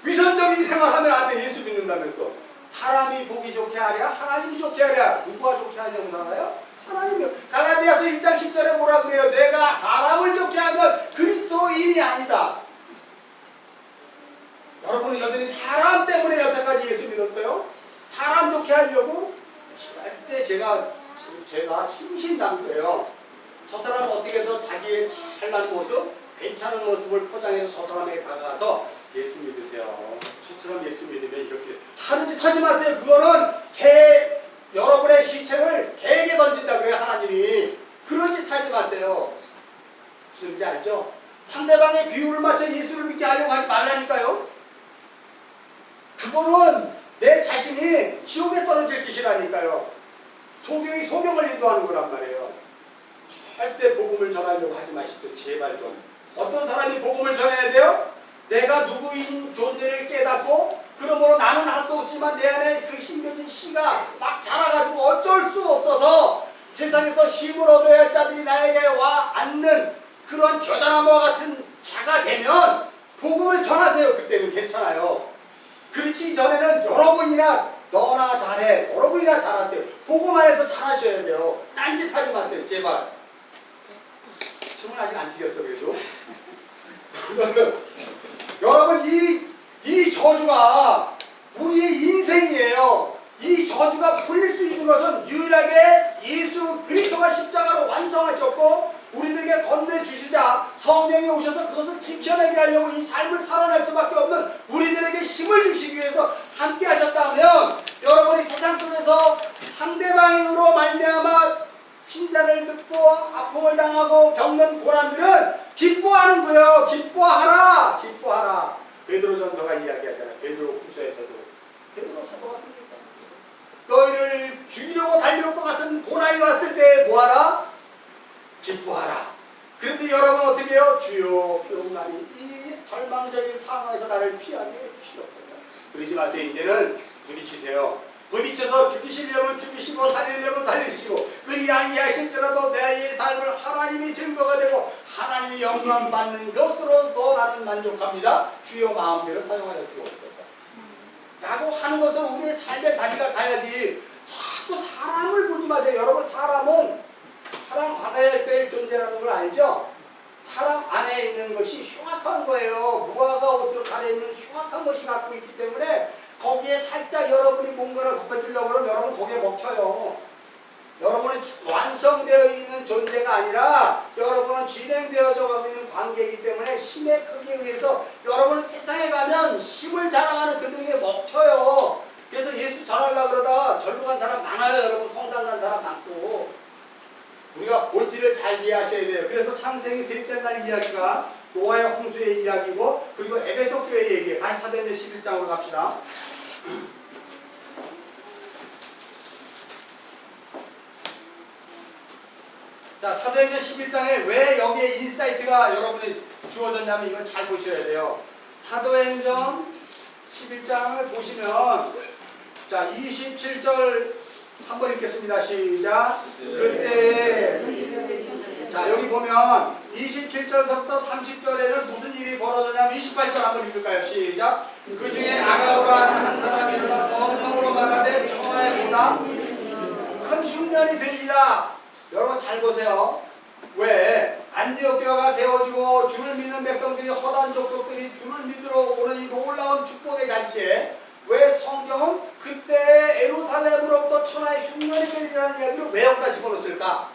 위선적인 생활하면 안 돼. 예수 믿는다면서 사람이 보기 좋게 하랴 하나님이 좋게 하랴. 누가 좋게 하냐고 살아요? 하나님이요. 갈라디아서 1장 10절에 뭐라 그래요? 내가 사람을 좋게 하면 그리스도인이 아니다. 여러분은 여전히 사람 때문에 여태까지 예수 믿었어요? 사람 좋게 하려고? 절대 제가 신신당부예요. 저 사람 어떻게 해서 자기의 잘난 모습, 괜찮은 모습을 포장해서 저 사람에게 다가가서 예수 믿으세요. 저처럼 예수 믿으면 이렇게 하는 짓 하지 마세요. 그거는 여러분의 시체를 개에게 던진다 그래요. 하나님이. 그런 짓 하지 마세요. 무슨 말인지 알죠? 상대방의 비유를 맞춰 예수를 믿게 하려고 하지 말라니까요. 그거는 내 자신이 지옥에 떨어질 짓이라니까요. 소경이 소경을 인도하는 거란 말이에요. 절대 복음을 전하려고 하지 마십시오. 제발 좀. 어떤 사람이 복음을 전해야 돼요? 내가 누구인 존재를 깨닫고 그러므로 나는 할 수 없지만 내 안에 그 심겨진 씨가 막 자라가지고 어쩔 수 없어서 세상에서 힘을 얻어야 할 자들이 나에게 와 앉는 그런 겨자나무와 같은 자가 되면 복음을 전하세요. 그때는 괜찮아요. 그렇지 전에는 여러분이나 너나 잘해. 여러분이나 잘하세요. 복음 안에서 잘하셔야 돼요. 딴짓하지 마세요. 제발. 춤은 아직 안 튀겼죠. 그래도. 여러분 이 저주가 우리의 인생이에요. 이 저주가 풀릴 수 있는 것은 유일하게 예수 그리스도가 십자가로 완성하셨고 우리들에게 건네주시자 성령이 오셔서 그것을 지켜내게 하려고 이 삶을 살아낼 수밖에 없는 우리들에게 힘을 주시기 위해서 함께 하셨다면 여러분이 세상 속에서 상대방으로 말미암아 핀잔을 듣고 아픔을 당하고 겪는 고난들은 기뻐하는 거예요. 기뻐하라. 기뻐하라. 베드로전서가 이야기하잖아요. 베드로후서에서도 베드로 사도가 너희를 죽이려고 달려올 것 같은 고난이 왔을 때 뭐하라? 기뻐하라. 그런데 여러분 어떻게 해요? 주여 용나니 이 절망적인 상황에서 나를 피하게 해주시옵소서. 그러지 마세요. 이제는 부딪히세요. 부딪혀서 죽이시려면 죽이시고 살리려면 살리시고 그리 아니하실지라도 내 삶을 하나님이 증거가 되고 하나님이 영광 받는 것으로 더 나는 만족합니다. 주여 마음대로 사용하여 주옵소서. 라고 하는 것은 우리의 삶의 자리가 가야지 자꾸 사람을 보지 마세요. 여러분 사람은 사랑 받아야 할 때의 존재라는 걸 알죠? 사람 안에 있는 것이 흉악한 거예요. 무화과 옷으로 가려있는 흉악한 것이 갖고 있기 때문에 거기에 살짝 여러분이 뭔가를 덮어주려고 그러면 여러분 거기에 먹혀요. 여러분은 완성되어 있는 존재가 아니라 여러분은 진행되어져 가고 있는 관계이기 때문에 힘의 크기에 의해서 여러분은 세상에 가면 힘을 자랑하는 그들에게 먹혀요. 그래서 예수 전하려고 그러다가 절로 간 사람 많아요. 여러분 성당 간 사람 많고. 우리가 본질을 잘 이해하셔야 돼요. 그래서 창세기 셋째 날 이야기가 노아의 홍수의 이야기고 그리고 에베소 교회의 얘기예요. 다시 사도행전 11장으로 갑시다. 자, 사도행전 11장에 왜 여기에 인사이트가 여러분이 주어졌냐면 이걸 잘 보셔야 돼요. 사도행전 11장을 보시면 자 27절 한번 읽겠습니다. 시작. 그때 자 여기 보면 27절부터 30절에는 무슨 일이 벌어졌냐면 28절 한번 읽을까요? 시작. 그 중에 아가보라는 한 사람이 일어나 성령으로 말하되 천하에보다 큰 흉년이 들리라. 여러분 잘 보세요. 왜 안디옥 교회가 세워지고 주를 믿는 백성들이 허다한 족속들이 주를 믿으러 오는 이 놀라운 축복의 잔치에 왜 성경은 그때 예루살렘으로부터 천하의 흉년이 들리라는 이야기를 왜 여기다 집어넣었을까?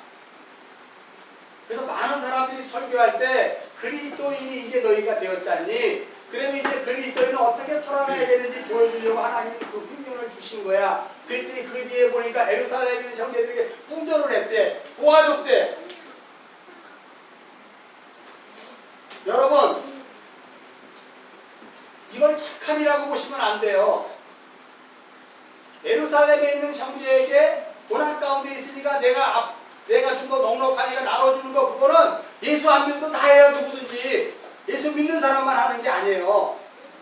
그래서 많은 사람들이 설교할 때 그리스도인이 이제 너희가 되었잖니. 그러면 이제 그리스도인은 어떻게 살아가야 되는지 보여주려고 하나님이 그 흉년을 주신 거야. 그랬더니 그 뒤에 보니까 예루살렘에 있는 형제들에게 풍전을 했대. 도와줬대. 여러분 이걸 착함이라고 보시면 안 돼요. 예루살렘에 있는 형제에게 고난 가운데 있으니까 내가 좀 더 넉넉하니까 나눠주는 거 그거는 예수 안 믿어도 다 해요. 누구든지. 예수 믿는 사람만 하는 게 아니에요.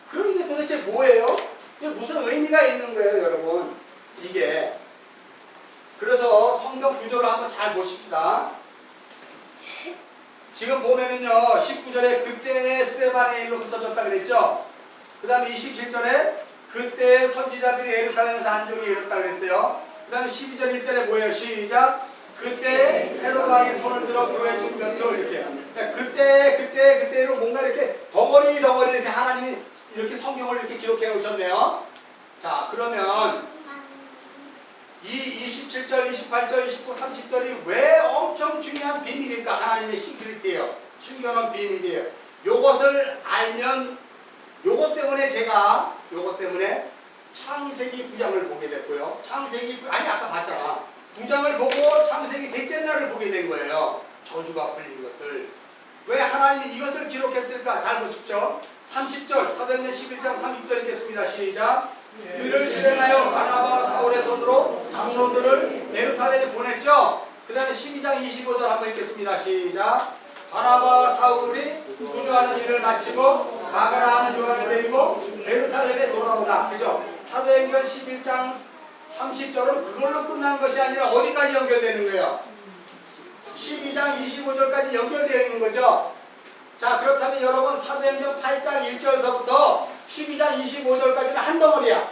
그럼 이게 도대체 뭐예요? 이게 무슨 의미가 있는 거예요, 여러분? 이게. 그래서 성경 구조를 한번 잘 보십시다. 지금 보면은요, 19절에 그때 스데반의 일로 흩어졌다 그랬죠? 그 다음에 27절에 그때 선지자들이 예루살렘에서 안종이 이뤘다 그랬어요. 그 다음에 12절 1절에 뭐예요? 시작. 그때 헤롯 왕이 손을 들어 교회 중 몇도 이렇게. 그때로 뭔가 이렇게 덩어리 이렇게 하나님이 이렇게 성경을 이렇게 기록해 오셨네요. 자, 그러면 이 27절, 28절, 29, 30절이 왜 엄청 중요한 비밀일까? 하나님의 시크릿이에요. 숨겨놓은 비밀이에요. 요것을 알면 요것 때문에 창세기 9장을 보게 됐고요. 아까 봤잖아. 9장을 보고 창세기 셋째 날을 보게 된 거예요. 저주가 풀린 것을. 왜 하나님이 이것을 기록했을까? 잘 보십시오. 30절, 사도행전 11장 30절 읽겠습니다. 시작. 그를 실행하여 바나바와 사울의 손으로 장로들을 예루살렘에 보냈죠. 그 다음에 12장 25절 한번 읽겠습니다. 시작. 바나바와 사울이 구조하는 일을 마치고 가가나하는 요한을 데리고 예루살렘에 돌아오다. 그죠? 사도행전 11장 30절은 그걸로 끝난 것이 아니라 어디까지 연결되는 거예요? 12장 25절까지 연결되어 있는 거죠. 자, 그렇다면 여러분 사도행전 8장 1절서부터 12장 25절까지는 한 덩어리야.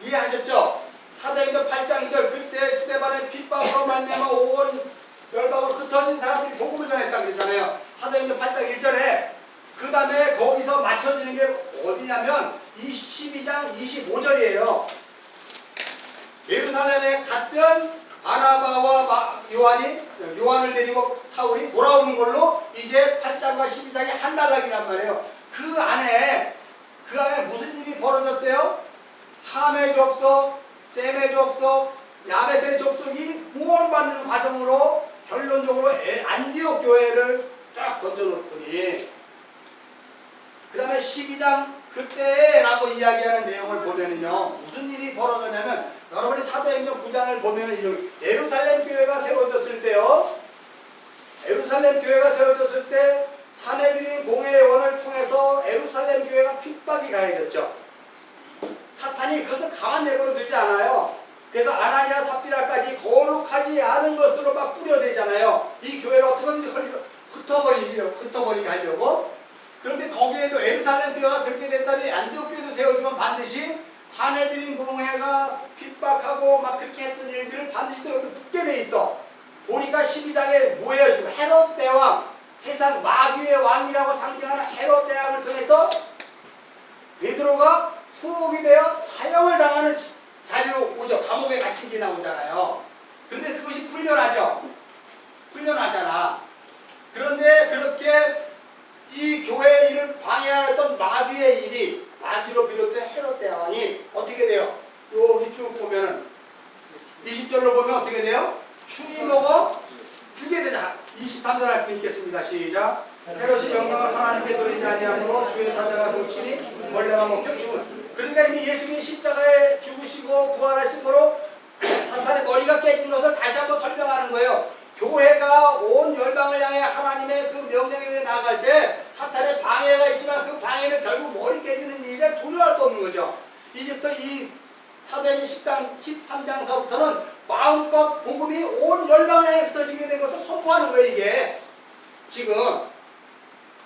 이해하셨죠? 사도행전 8장 2절 그때 스데반의 핍박으로 말미암아 온 열방으로 흩어진 사람들이 복음을 전했다 그랬잖아요. 사도행전 8장 1절에 그 다음에 거기서 맞춰지는 게 어디냐면 12장 25절이에요. 예루살렘에 갔던 바나바와 요한을 데리고 사울이 돌아오는 걸로 이제 8장과 12장이 한 단락이란 말이에요. 그 안에 무슨 일이 벌어졌어요? 함의 족속, 셈의 족속, 야벳의 족속이 구원받는 과정으로 결론적으로 안디옥 교회를 쫙 던져놓더니 그 다음에 12장 그때라고 이야기하는 내용을 보면은요 무슨 일이 벌어졌냐면 여러분이 사도행전 9장을 보면은 예루살렘 교회가 세워졌을 때요 예루살렘 교회가 세워졌을 때 사내들인 공회원을 통해서 예루살렘 교회가 핍박이 가해졌죠. 사탄이 그것을 가만 내버려 두지 않아요. 그래서 아나니아 삽비라까지 거룩하지 않은 것으로 막 뿌려대잖아요. 이 교회를 어떻게든지 흩어버리게 하려고. 그런데 거기에도 예루살렘 교회가 그렇게 됐다니 안디옥 교회도 세워지면 반드시 사내들인 공회가 핍박하고 막 그렇게 했던 일들을 반드시 또 여기 붙게 돼 있어. 보니까 12장에 뭐예요? 지금 헤롯 대왕, 세상 마귀의 왕이라고 상징하는 헤롯 대왕을 통해서 베드로가 투옥이 되어 사형을 당하는 자리로 오죠. 감옥에 갇힌 게 나오잖아요. 그런데 그것이 풀려나죠. 풀려나잖아. 그런데 그렇게 이 교회의 일을 방해하였던 마귀의 일이 마귀로 비롯된 헤롯 대왕이 어떻게 돼요? 여기 쭉 보면은 20절로 보면 어떻게 돼요? 충이 먹어 죽게 되자. 23절 할수 있겠습니다. 시작. 헤롯이 영광을 하나님께 돌리지 아니하므로 주의 사자가 놓치니 벌레가 먹혀 죽은. 그러니까 이미 예수님이 십자가에 죽으시고 부활하심으로 사탄의 머리가 깨진 것을 다시 한번 설명하는 거예요. 교회가 온 열방을 향해 하나님의 그 명령에 의해 나아갈 때 사탄의 방해가 있지만 그 방해는 결국 머리 깨지는 일이라 도저할 수 없는 거죠. 이제부터 이 사도행전 13장서부터는 마음껏 복음이 온 열방을 향해 흩어지게 된 것을 선포하는 거예요. 이게 지금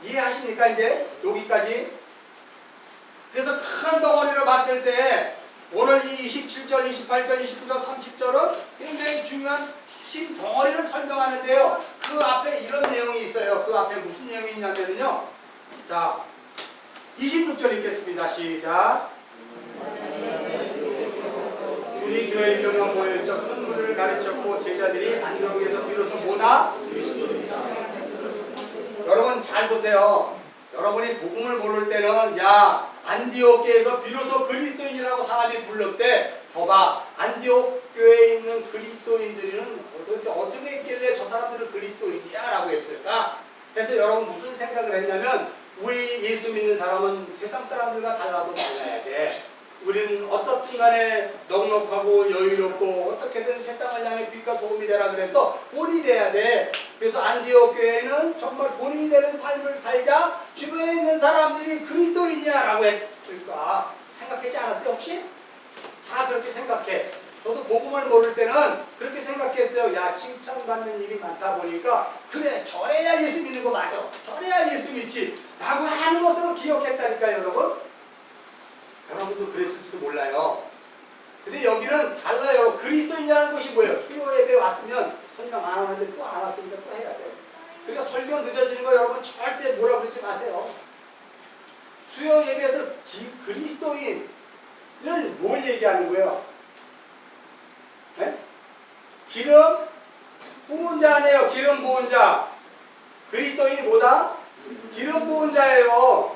이해하십니까? 이제 여기까지. 그래서 큰 덩어리로 봤을 때 오늘 이 27절, 28절, 29절, 30절은 굉장히 중요한 핵심 덩어리를 설명하는데요. 그 앞에 이런 내용이 있어요. 그 앞에 무슨 내용이 있냐면요. 자, 26절 읽겠습니다. 시작. 우리 교회 일용만 모여있어 큰 물을 가르쳤고 제자들이 안디옥에서 비로소 뭐다? 여러분 잘 보세요. 여러분이 복음을 모를 때는 야 안디옥 교회에서 비로소 그리스도인이라고 사람이 불렀대. 저봐 안디옥 교회에 있는 그리스도인들은 어떻게 했길래 저 사람들은 그리스도인이야 라고 했을까? 그래서 여러분 무슨 생각을 했냐면 우리 예수 믿는 사람은 세상 사람들과 달라도 달라야 돼. 우리는 어떻든 간에 넉넉하고 여유롭고 어떻게든 세상을 향해 빛과 도움이 되라 그래서 본이 돼야 돼. 그래서 안디옥 교회는 정말 본인이 되는 삶을 살자 주변에 있는 사람들이 그리스도인이야 라고 했을까 생각하지 않았어요 혹시? 다 그렇게 생각해. 저도 복음을 모를 때는 그렇게 생각했어요. 야 칭찬받는 일이 많다 보니까 그래 저래야 예수 믿는 거 맞아. 저래야 예수 믿지 라고 하는 것으로 기억했다니까요 여러분. 여러분도 그랬을지도 몰라요. 근데 여기는 달라요. 그리스도인이라는 것이 뭐예요? 수요 예배 왔으면 설명 안 하는데 또 안 왔으니까 또 해야 돼요. 그러니까 설교 늦어지는 거 여러분 절대 뭐라 그러지 마세요. 수요 예배에서 그리스도인을 뭘 얘기하는 거예요? 네? 기름 부은 자네요. 기름 부은 자. 그리스도인이 뭐다? 기름 부은 자예요.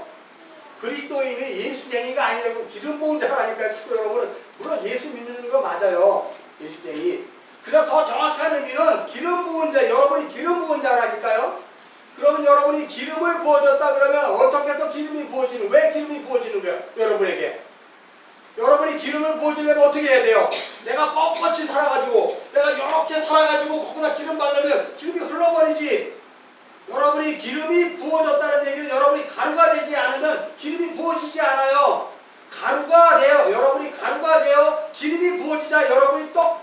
그리스도인이 예수쟁이가 아니라고 기름 부은 자라니까 자꾸 여러분은 물론 예수 믿는 거 맞아요. 예수쟁이. 그러나 더 정확한 의미는 기름 부은 자. 여러분이 기름 부은 자라니까요. 그러면 여러분이 기름을 부어줬다 그러면 어떻게 해서 기름이 부어지는 왜 기름이 부어지는 거예요? 여러분에게. 여러분이 기름을 부어주려면 어떻게 해야 돼요? 내가 뻣뻣이 살아가지고 내가 이렇게 살아가지고 거기다 기름 바르면 기름이 흘러버리지. 여러분이 기름이 부어졌다는 가루가 되어, 여러분이 가루가 되어 기름이 부어지자 여러분이 떡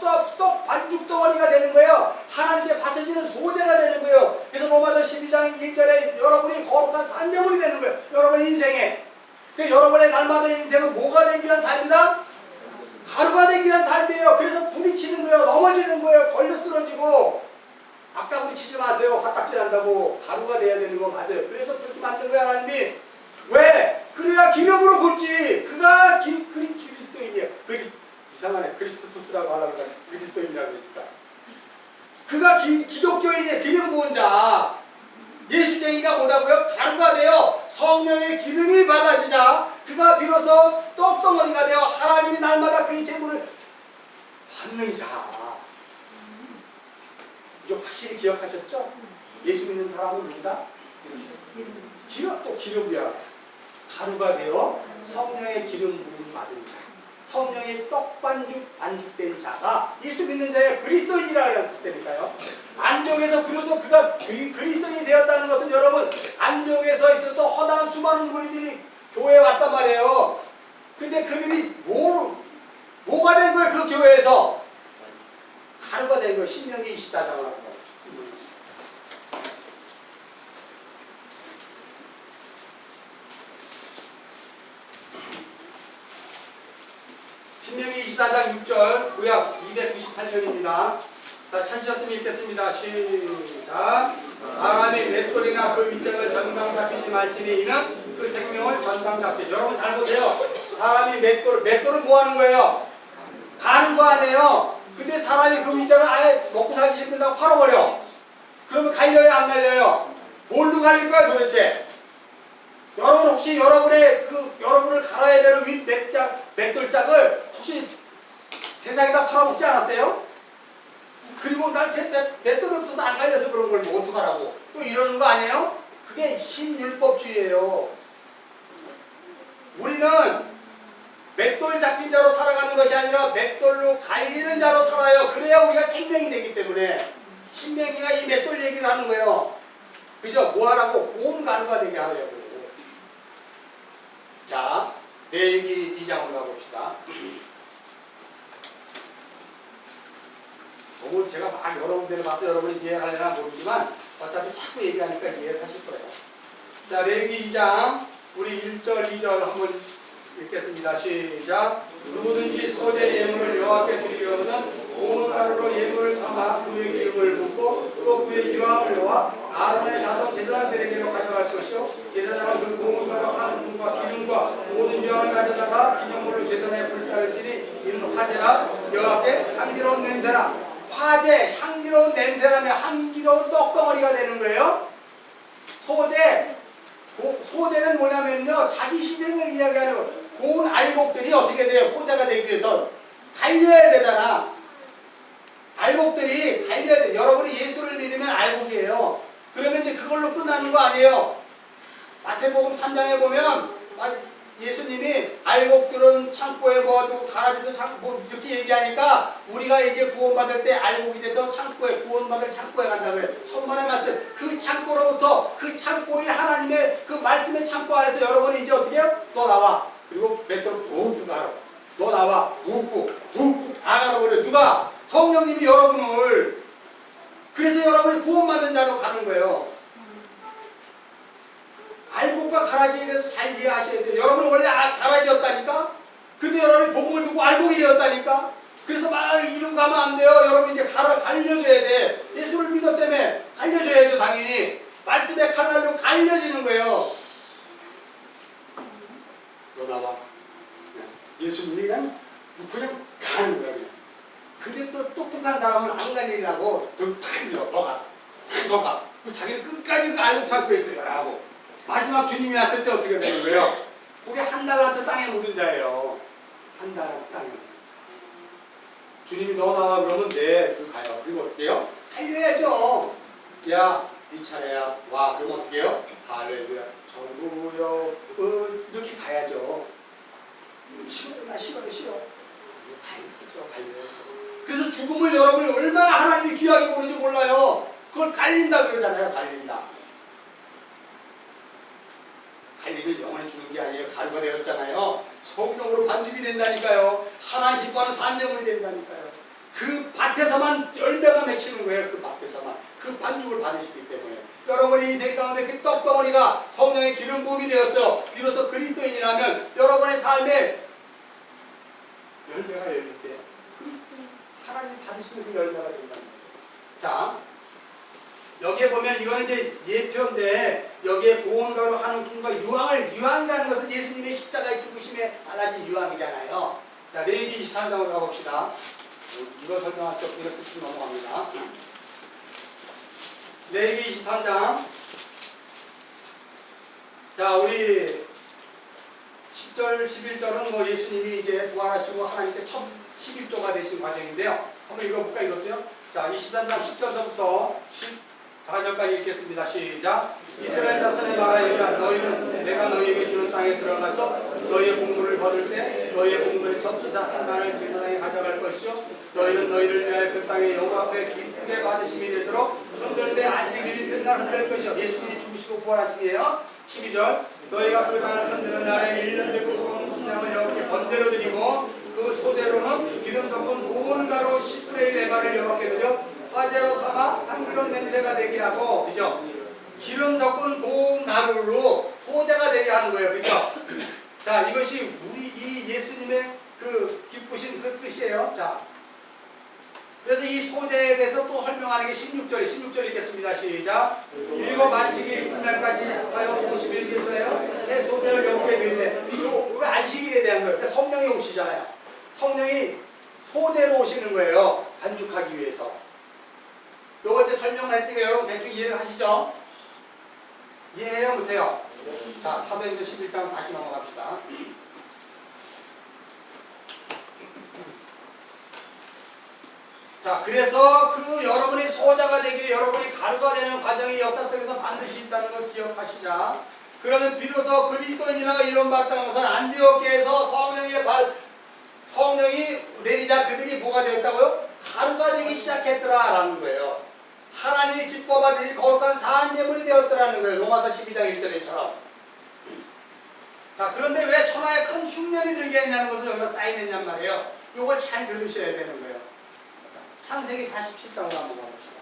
반죽 덩어리가 되는 거예요. 하나님께 바쳐지는 소재가 되는 거예요. 그래서 로마서 12장 1절에 여러분이 거룩한 산재물이 되는 거예요. 여러분의 인생에. 그 여러분의 날마다의 인생은 뭐가 되기 위한 삶이다? 가루가 되기 위한 삶이에요. 그래서 부딪히는 거예요. 넘어지는 거예요. 걸려 쓰러지고. 악다구리 치지 마세요. 화딱지 난다고. 가루가 돼야 되는 거 맞아요. 그래서 그렇게 만든 거야 하나님이. 왜? 그래야 기름으로 붓지. 그가 그리스도인이에요. 이상하네. 그리스토스라고 하려고 하니까 그리스도인이라고 그러니까. 그가 기독교인의 기름 부은 자. 예수쟁이가 뭐라고요? 가루가 되어 성령의 기름이 발라지자 그가 비로소 떡덩어리가 되어 하나님이 날마다 그의 제물을 받는 자. 이제 확실히 기억하셨죠? 예수 믿는 사람은 누구다? 기름, 또 기름이야. 가루가 되어 성령의 기름 부음 받은 자. 성령의 반죽된 자가 예수 믿는 자의 그리스도인이라고 했다니까요. 안쪽에서 비로소 그가 그리스도인이 되었다는 것은 여러분 안쪽에서 있어도 허다한 수많은 무리들이 교회에 왔단 말이에요. 근데 그들이 뭐가 된 거예요? 그 교회에서 가루가 된 거예요. 신명기 24장을 하고. 신명기 24장 6절 구약 298편입니다. 자, 찾으셨으면 읽겠습니다. 시작. 사람이 맷돌이나 그 윗장을 전방 잡히지 말지니 이는 그 생명을 전방 잡히지. 여러분 잘 보세요. 사람이 맷돌을 뭐 하는 거예요? 가는 거 아니에요. 근데 사람이 그 윗장을 아예 먹고 살기 힘들다고 팔아버려. 그러면 갈려요 안 갈려요? 뭘로 갈릴 거야 도대체? 여러분 혹시 여러분을 갈아야 되는 윗 맷돌짝을 혹시 세상에다 팔아먹지 않았어요? 그리고 난 맷돌이 없어서 안 갈려서 그런 걸 뭐 어떡하라고 또 이러는 거 아니에요? 그게 신율법주의예요. 우리는 맷돌 잡힌 자로 살아가는 것이 아니라 맷돌로 갈리는 자로 살아요. 그래야 우리가 생명이 되기 때문에 신명기가 이 맷돌 얘기를 하는 거예요. 그죠? 뭐 하라고? 고운 가루가 되게 하려고. 자, 레위기 2장으로 가봅시다. 오늘 제가 막 여러 군데를 봐서 여러분이 이해하려나 모르지만 어차피 자꾸 얘기하니까 이해하실 거예요. 자, 레위기 2장 우리 1절 2절 한번 읽겠습니다. 시작. 누구든지 소재 예물을 여호와께 드리려거든 고운 가루로 예물을 삼아 그의 기름을 붓고 또 그의 유황을 놓아 아론의 자손 제사장들에게로 가져갈 것이요 제사장은 그 고운 가루 한 움과 기름과 모든 유황을 가져다가 기념물로 제단에 불사를 지니 이는 화제라 여호와께 향기로운 냄새라. 화제, 향기로운 냄새라면 향기로운 떡덩어리가 되는 거예요. 소재는 뭐냐면요 자기 희생을 이야기하는 거. 고운 알곡들이 어떻게 돼요? 소자가 되기 위해서 갈려야 되잖아. 알곡들이 갈려야 돼. 여러분이 예수를 믿으면 알곡이에요. 그러면 이제 그걸로 끝나는 거 아니에요. 마태복음 3장에 보면 예수님이 알곡들은 창고에 모아두고 가라지도 뭐 이렇게 얘기하니까 우리가 이제 구원받을 때 알곡이 돼서 구원받을 창고에 간다고 해요. 천만의 말씀. 그 창고로부터 그 창고의 하나님의 그 말씀의 창고 안에서 여러분이 이제 어떻게 해요? 또 나와. 그리고 맷돌 붕 가라. 너 나와. 붕 다 갈아버려. 누가? 성령님이 여러분을. 그래서 여러분이 구원받는 자로 가는 거예요. 알곡과 가라지에 대해서 잘 이해하셔야 돼요. 여러분은 원래 가라지였다니까? 근데 여러분이 복음을 듣고 알곡이 되었다니까? 그래서 막 이러고 가면 안 돼요. 여러분 이제 갈려줘야 돼. 예수를 믿었다며 갈려줘야죠 당연히. 말씀의 칼날로 갈려지는 거예요. 너 나와. 예수 믿으면 그냥 가는 거야. 근데 또 똑똑한 사람은 안 갈리라고 탁 밀어. 너가. 자기는 끝까지 그 알곡 찾고 있어요. 라고. 마지막 주님이 왔을 때 어떻게 되는 거예요? 그게 한 달란트 땅에 묻은 자예요. 한 달란트 땅에. 주님이 너 나와 그러면 네, 그 가요. 그리고 어떻게 해요? 갈려야죠. 야, 네 차례야. 와, 그럼 어떻게 해요? 할렐루야. 전구요. 이렇게 가야죠. 싫어요. 갈려요. 그래서 죽음을 여러분이 얼마나 하나님이 귀하게 보는지 몰라요. 그걸 갈린다 그러잖아요. 갈린다. 갈리면 영원히 죽는 게 아니에요. 가루가 되었잖아요. 성령으로 반죽이 된다니까요. 하나님 기뻐하는 산재물이 된다니까요. 그 밭에서만 열매가 맺히는 거예요. 그 밭에서만. 그 반죽을 받으시기 때문에. 여러분의 인생 가운데 그 떡덩어리가 성령의 기름 부음이 되었어요. 비로소 그리스도인이라면 여러분의 삶에 열매가 열릴 때 그리스도인 하나님 받으시는 그 열매가 된다는 거예요. 자, 여기에 보면 이거는 이제 예표인데 여기에 보온가로 하는 분과 유황이라는 것은 예수님의 십자가의 죽으심에 달라진 유황이잖아요. 자, 레위기 23장으로 가봅시다. 이거 설명할 때 이거 쓰시면 넘어갑니다. 레위기 23장. 자, 우리 10절, 11절은 뭐 예수님이 이제 부활하시고 하나님께 첫 11조가 되신 과정인데요. 한번 읽어볼까 이것도요? 자, 23장 10절부터 14절까지 읽겠습니다. 시작. 이스라엘 자손의 말하이라 너희는 내가 너희에게 주는 땅에 들어가서 너희의 곡물을 거둘 때 너희의 곡물의 첫 기사 상관을 제사장에 가져갈 것이요 너희는 너희를 위하여 그 땅에 여호와 앞에 기쁘게 받으심이 되도록 흔들되 안식일이 든날 흔들 것이요. 예수님이 죽으시고 부활하시기에요. 12절 너희가 그 땅을 흔드는 날에 1년 되고 온 순양을 여호와께 번제로 드리고 그 소재로는 기름 덮은 고운 가루 10분의 1 에바를 여호와께 드려 화제로 삼아 향기로운 냄새가 되게 하고, 그죠? 기름 섞은 고운 가루로 소재가 되게 하는 거예요, 그죠? 자, 이것이 우리 이 예수님의 그 기쁘신 그 뜻이에요. 자, 그래서 이 소재에 대해서 또 설명하는 게 16절 읽겠습니다. 시작. 일곱 안식이 이튿날까지 하여 50일께서요 새 소재를 여호와께 드리되, 이거 안식일에 대한 거예요. 그러니까 성령이 오시잖아요. 성령이 소재로 오시는 거예요. 반죽하기 위해서. 요거 이제 설명을 했지만 여러분 대충 이해를 하시죠? 이해해요? 못해요? 자, 사도행전 11장 다시 넘어갑시다. 자, 그래서 그 여러분이 소자가 되기, 여러분이 가루가 되는 과정이 역사 속에서 반드시 있다는 걸 기억하시자. 그러면 비로소 그리스도인이라고 이름받았다는 것은 안디옥에서 성령이 내리자 그들이 뭐가 되었다고요? 가루가 되기 시작했더라라는 거예요. 하나님이 기뻐 받으실 거룩한 산재물이 되었더라는 거예요. 로마서 12장 1절에처럼. 자, 그런데 왜 천하에 큰 흉년이 들게 했냐는 것을 여기가 사인했냔 말이에요. 이걸 잘 들으셔야 되는 거예요. 창세기 47장으로 한번 가봅시다.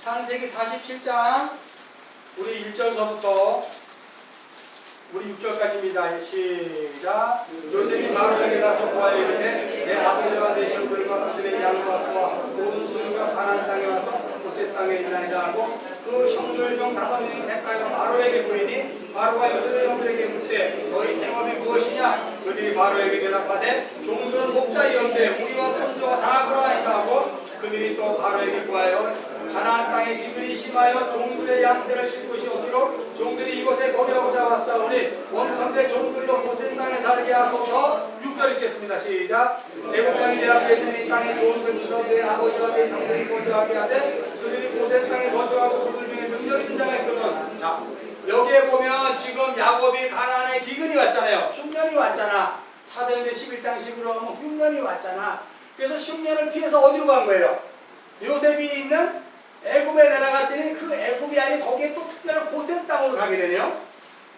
창세기 47장 우리 1절서부터 우리 6절까지입니다. 시작. 요셉이 마루에게 가서 보아 이르되 내 아버지와 내 형들과 그들의 양과 소와 모든 수가 가나안 땅에 와서 고세 땅에 있나이다 하고 그 형들 중 5명이 대가여 마루에게 보이니 마루가 요셉의 형들에게 묻되 너희 생업이 무엇이냐? 그들이 마루에게 대답하되 종들은 목자이었는데 우리와 손주가 다 그러하니까 하고 그들이 또 마루에게 구하여 가나안 땅에 기근이 심하여 종들의 양떼를 쉴 곳이 없기로 종들이 이곳에 거류하고자 왔사오니 원컨대 종들로 고센 땅에 살게 하소서. 6절 읽겠습니다. 시작. 애국 땅이 내 앞에 있는 이 땅에 좋은 것에서 내 아버지와 내 형들이 거주하게 하되 그들이 고센 땅에 거주하고 그들 중에 능력 있는 자가 있거든. 자, 여기에 보면 지금 야곱이 가나안에 기근이 왔잖아요. 흉년이 왔잖아. 사도행전 11장 10으로 하면 흉년이 왔잖아. 그래서 흉년을 피해서 어디로 간 거예요? 요셉이 있는 애굽에 내려갔더니 그 애굽이 아닌 거기에 또 특별한 고센 땅으로 가게 되네요.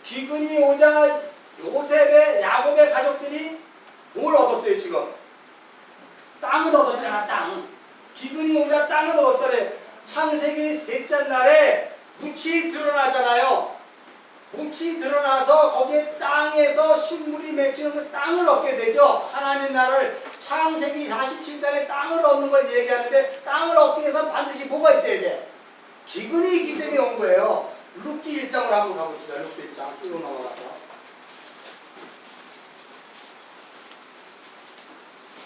기근이 오자 요셉의 야곱의 가족들이 뭘 얻었어요 지금? 땅을 얻었잖아. 땅. 기근이 오자 땅을 얻었잖아요. 창세기 셋째 날에 뭉치 드러나잖아요. 뭉치 드러나서 거기에 땅에서 식물이 맺히는 그 땅을 얻게 되죠. 하나님 나라를 창세기 47장에 땅을 얻는 걸 얘기하는데 땅을 얻기 위해서 반드시 뭐가 있어야 돼? 기근이 있기 때문에 온 거예요. 룻기 1장으로 한번 가봅시다. 룻기 1장 쭉 넘어가서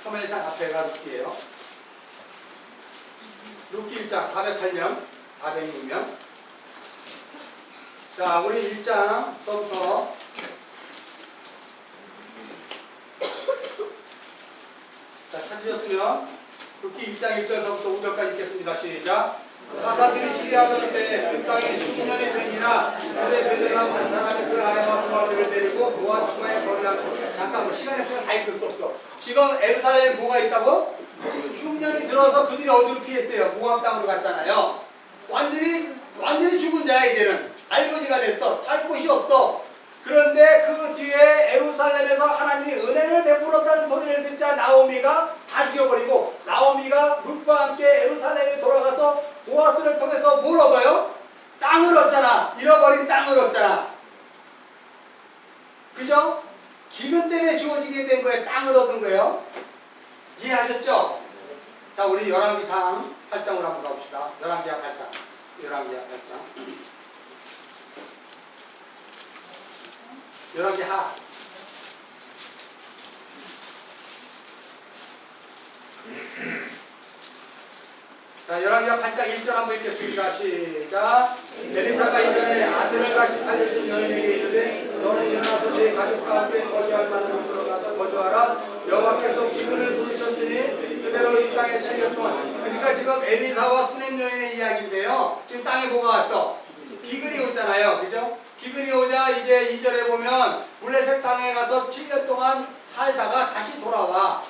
소멸상 앞에가 룻기예요. 룻기 1장 408명 406명. 자, 우리 1장서부터 자, 찾으셨으면 룻기 1장 1절서부터 5절까지 읽겠습니다. 시작. 사사들이 치리하던 때 그 땅에 흉년이 생기나 그의 베들레헴 한 사람이 그 아내와 두 아들을 데리고 모압 지방에 거류하고. 잠깐 뭐 시간이 없으면 다 읽을 수 없어. 지금 에루살렘에 뭐가 있다고? 흉년이 들어서 그들이 어디로 피했어요? 모압 땅으로 갔잖아요. 완전히 죽은 자야. 이제는 알거지가 됐어. 살 곳이 없어. 그런데 그 뒤에 예루살렘에서 하나님이 은혜를 베풀었다는 소리를 듣자 나오미가 다 죽여버리고, 나오미가 룻과 함께 예루살렘에 돌아가서 보아스를 통해서 뭘 얻어요? 땅을 얻잖아. 잃어버린 땅을 얻잖아. 그죠? 기근 때문에 주어지게 된 거예요. 땅을 얻은 거예요. 이해하셨죠? 자, 우리 열왕기상 8장으로 한번 가봅시다. 열왕기하 8장. 열왕기하 8장. 열왕기하. 자, 열왕기하 8장 1절 한번 읽겠습니다. 시작. 엘리사가 이전에 아들을 다시 살려준 여인에게 이르되 너는 일어나서 네 가족과 함께 거주할 만한 곳으로 가서 거주하라. 여호와께서 기근을 부르셨더니 그대로 이 땅에 7년 동안. 그러니까 지금 엘리사와 수냄 여인의 이야기인데요. 지금 땅에 뭐가 왔어? 기근이 오잖아요. 그죠? 기근이 오자 이제 2절에 보면 블레셋 땅에 가서 7년 동안 살다가 다시 돌아와.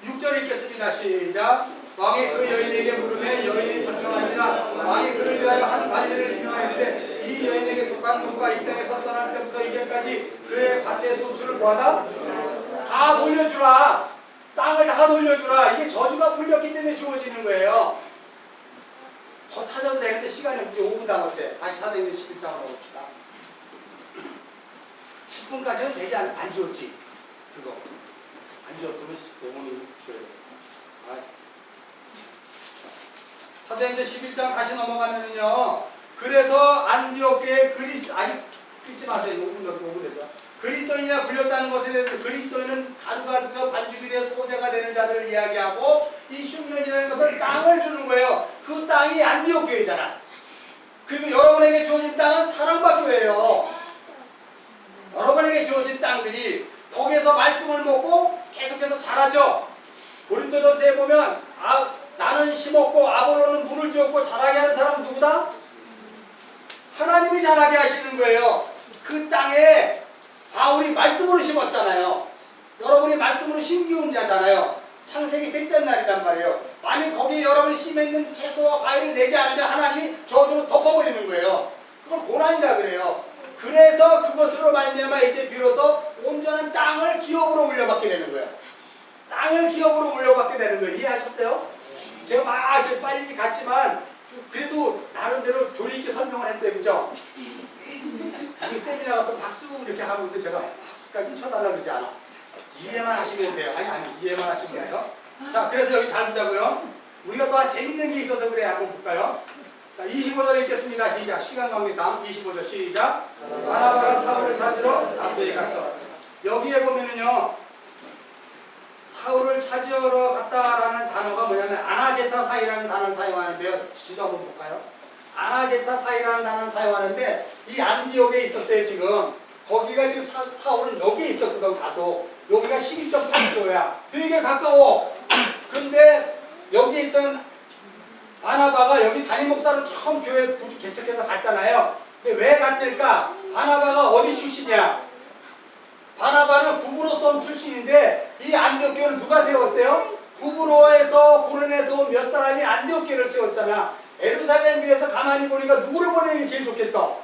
6절 읽겠습니다. 시작. 왕이 그 여인에게 물으매 여인이 설명하니라. 왕이 그를 위하여 한 관리를 임명하였는데 이 여인에게 속한 누가 이 땅에서 떠날 때부터 이제까지 그의 밭의 소출을 구하다 다 돌려주라. 땅을 다 돌려주라. 이게 저주가 풀렸기 때문에 주어지는 거예요. 더 찾아도 되는데 시간이 없지. 5분 남았대. 다시 사도행전 11장으로 봅시다. 10분까지는 되지 안 지웠지. 그거 안 지웠으면 5분이 줘야 돼. 사도행전 11장 다시 넘어가면은요. 그래서 안디옥교에 아직 읽지 마세요. 5분 돼서. 그리스도인이나 불렸다는 것에 대해서 그리스도인은 가루가 반죽이 되어 소재가 되는 자들을 이야기하고 이 흉년이라는 것을 땅을 주는 거예요. 그 땅이 안디옥교회잖아. 그리고 여러분에게 주어진 땅은 사랑받교회예요. 여러분에게 주어진 땅들이 거기에서 말씀을 먹고 계속해서 자라죠. 고린도전서에 보면 나는 심었고 아볼로는 물을 주었고 자라게 하는 사람은 누구다? 하나님이 자라게 하시는 거예요. 그 땅에 바울이 말씀으로 심었잖아요. 여러분이 말씀으로 심기운 자잖아요. 창세기 셋째 날이란 말이에요. 만약 거기에 여러분이 심어있는 채소와 과일을 내지 않으면 하나님이 저주로 덮어버리는 거예요. 그걸 고난이라 그래요. 그래서 그것으로 말미암아 이제 비로소 온전한 땅을 기업으로 물려받게 되는 거예요. 땅을 기업으로 물려받게 되는 거예요. 이해하셨어요? 제가 막 이렇게 빨리 갔지만 그래도 나름대로 조리 있게 설명을 했어요. 그죠? 이 세미나 같은 박수 이렇게 하고 있는데 제가 박수까지 쳐달라고 그러지 않아. 이해만 하시면 돼요. 아니 이해만 하시면 돼요. 자, 그래서 여기 잘 보자고요. 우리가 또 재밌는 게 있어서 그래. 한번 볼까요? 자, 25절 읽겠습니다. 시작. 시간 관계상 25절 시작. 바나바가 사울을 찾으러 다소에 갔어. 여기에 보면은요. 사울을 찾으러 갔다라는 단어가 뭐냐면 아나제타 사이라는 단어를 사용하는데요. 지도 한번 볼까요? 아나제타 사이라는 단어를 사용하는데 이 안디옥에 있었어요. 지금 거기가 지금 사울은 여기에 있었거든. 가서 여기가 12.8km야. 되게 가까워. 근데 여기 있던 바나바가 여기 담임 목사로 처음 교회 개척해서 갔잖아요. 근데 왜 갔을까? 바나바가 어디 출신이야? 바나바는 구브로섬 출신인데 이 안디옥교를 누가 세웠어요? 구브로에서 구른에서 온 몇 사람이 안디옥교를 세웠잖아. 예루살렘 교회에서 가만히 보니까 누구를 보내는 게 제일 좋겠어?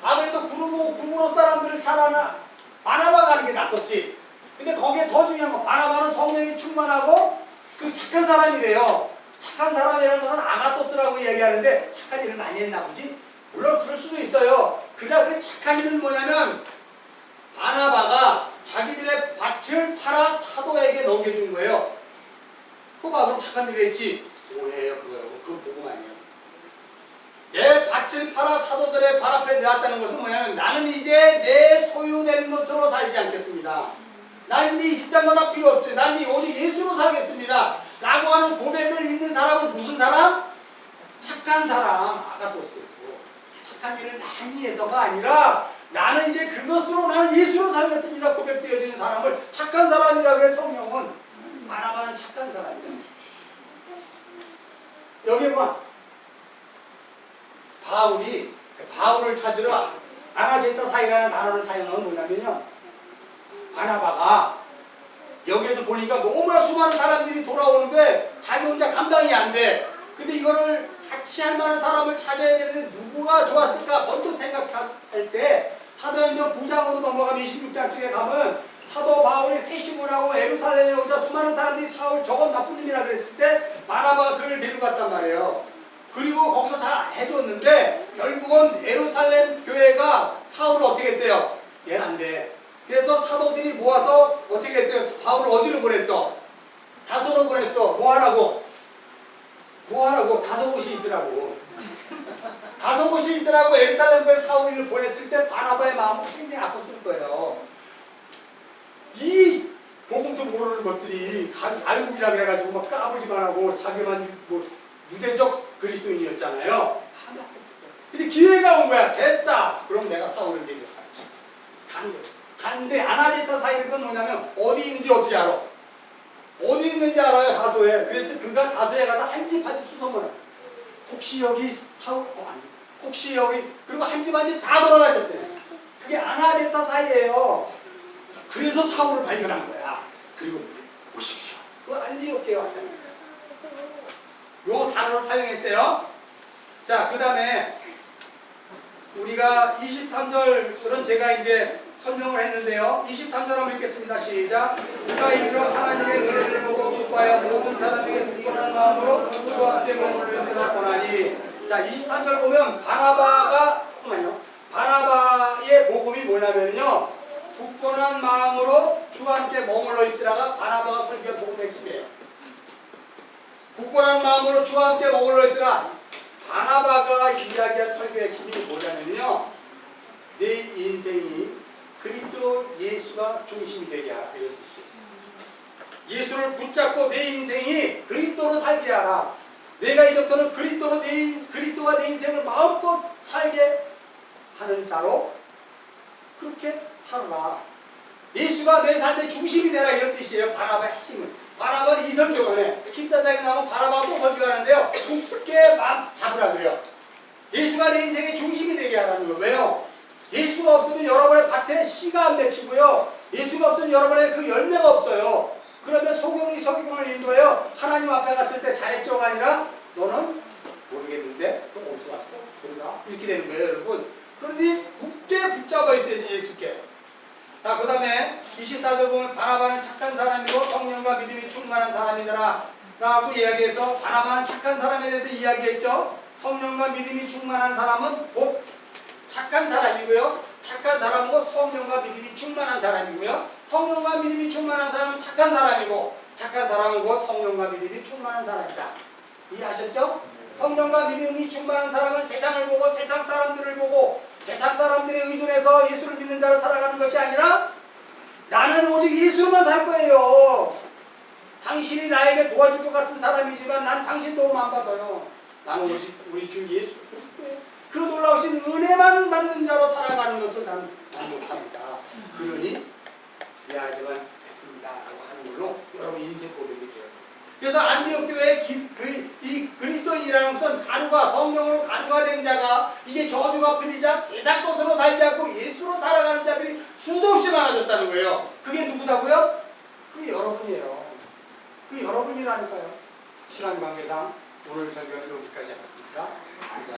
아무래도 구브로 사람들을 잘하나 바나바가 가는 게 낫겠지. 근데 거기에 더 중요한 건 바나바는 성령이 충만하고 그 착한 사람이래요. 착한 사람이라는 것은 아가토스라고 얘기하는데 착한 일을 많이 했나 보지? 물론 그럴 수도 있어요. 그러나 그 착한 일은 뭐냐면 바나바가 자기들의 밭을 팔아 사도에게 넘겨준 거예요. 그거 그럼 착한 일을 했지? 오해예요. 그거 복음 아니에요. 내 밭을 팔아 사도들의 발 앞에 내었다는 것은 뭐냐면 나는 이제 내 소유된 것으로 살지 않겠습니다. 난 이제 이딴 거 다 필요 없어요. 난 이제 오직 예수로 살겠습니다. 라고 하는 고백을 있는 사람은 무슨 사람? 착한 사람. 아가토스. 착한 일을 많이 해서가 아니라 나는 이제 그것으로 나는 예수로 살겠습니다. 고백되어지는 사람을 착한 사람이라고 해. 성령은 바나바는 착한 사람이다. 여기 봐. 바울을 찾으러 아나제타 사이라는 단어를 사용하면 뭐냐면요. 바나바가 여기에서 보니까 너무나 수많은 사람들이 돌아오는데 자기 혼자 감당이 안 돼. 근데 이거를 같이 할 만한 사람을 찾아야 되는데 누구가 좋았을까 먼저 생각할 때 사도행전 9장으로 넘어가면 26장 쪽에 가면 사도 바울이 회심을 하고 예루살렘에 오자 수많은 사람들이 사울 저건 나쁜 놈이라 그랬을 때 바나바가 그를 데리고 갔단 말이에요. 그리고 거기서 잘 해줬는데 결국은 예루살렘 교회가 사울을 어떻게 했어요? 얘는 안 돼. 그래서 사도들이 모아서 어떻게 했어요? 바울을 어디로 보냈어? 다소로 보냈어. 뭐 하라고? 다소 곳이 있으라고. 다소 곳이 있으라고 예루살렘 교회 사울을 보냈을 때 바나바의 마음은 굉장히 아팠을 거예요. 이 복음도 모르는 것들이 알국이라 그래가지고 막 까불기만 하고 자기만 뭐 유대적 그리스도인이었잖아요. 근데 기회가 온 거야. 됐다. 그럼 내가 사울을 데리고 가야지. 간 거야. 갔는데 아나제타 사이는 뭐냐면 어디 있는지 어떻게 알아? 어디 있는지 알아요. 다소에. 그래서 그가 다소에 가서 한 집 한 집 수소문을. 혹시 여기 사울? 아니. 혹시 여기. 그리고 한 집 한 집 다 돌아다녔대. 그게 아나제타 사이예요. 그래서 사울을 발견한 거야. 그리고 오십시오. 그 안디옥에 왔다는 거야. 요 단어를 사용했어요. 자, 그 다음에 우리가 23절은 제가 이제 설명을 했는데요. 23절 한번 읽겠습니다. 시작. 우리가 이르러 하나님의 은혜를 보고 기뻐하여 모든 사람에게 굳건한 마음으로 주와 함께 머무르리라 권하니. 자, 23절 보면 바나바의 복음이 뭐냐면요. 굳건한 마음으로 주와 함께 머물러 있으라가 바나바가 설교한 복음의 핵심이에요. 굳건한 마음으로 주와 함께 머물러 있으라. 바나바가 이야기한 설교의 핵심이 뭐냐면요. 내 인생이 그리스도 예수가 중심이 되게 하라. 이런 뜻이에요. 예수를 붙잡고 내 인생이 그리스도로 살게 하라. 내가 이제부터는 그리스도가 내 인생을 마음껏 살게 하는 자로 그렇게 살아라. 예수가 내 삶의 중심이 되라. 이런 뜻이에요. 바나바의 핵심은. 바나바는 이 설교하네. 김사장이 나오면 바나바가 또 설교하는데요. 굳게 마음 잡으라 그래요. 예수가 내 인생의 중심이 되게 하라는 거예요. 왜요? 예수가 없으면 여러분의 밭에 씨가 안 맺히고요. 예수가 없으면 여러분의 그 열매가 없어요. 그러면 소경이 서기관을 인도해요. 하나님 앞에 갔을 때 잘했죠가 아니라 너는 모르겠는데 또 어디서 왔어? 그런가? 이렇게 되는 거예요, 여러분. 그러니 굳게 붙잡아 있어야지 예수께. 자, 그 다음에 24절 보면 바나바는 착한 사람이고 성령과 믿음이 충만한 사람이더라 라고 이야기해서 바나바는 착한 사람에 대해서 이야기했죠. 성령과 믿음이 충만한 사람은 곧 착한 사람이고요. 착한 사람은 곧 성령과 믿음이 충만한 사람이고요. 성령과 믿음이 충만한 사람은 착한 사람이고 착한 사람은 곧 성령과 믿음이 충만한 사람이다. 이해하셨죠? 성령과 믿음이 충만한 사람은 세상을 보고 세상 사람들을 보고 세상 사람들에 의존해서 예수를 믿는 자로 살아가는 것이 아니라 나는 오직 예수로만 살 거예요. 당신이 나에게 도와줄 것 같은 사람이지만 난 당신 도움 안 받아요. 나는 오직 우리 주 예수 그리스도의 그 놀라우신 은혜만 받는 자로 살아가는 것을 난 못합니다. 그러니 미안하지만 됐습니다 라고 하는 걸로 여러분 인생 고백이 돼요. 그래서 안디옥 교회의 이 그리스도인이라는 것은 가루가 성령으로 가루가 된 자가 이제 저주가 풀리자 세상 것으로 살지 않고 예수로 살아가는 자들이 수도 없이 많아졌다는 거예요. 그게 누구다고요? 그게 여러분이에요. 그게 여러분이라니까요. 시간 관계상 오늘 설교는 여기까지 하겠습니다.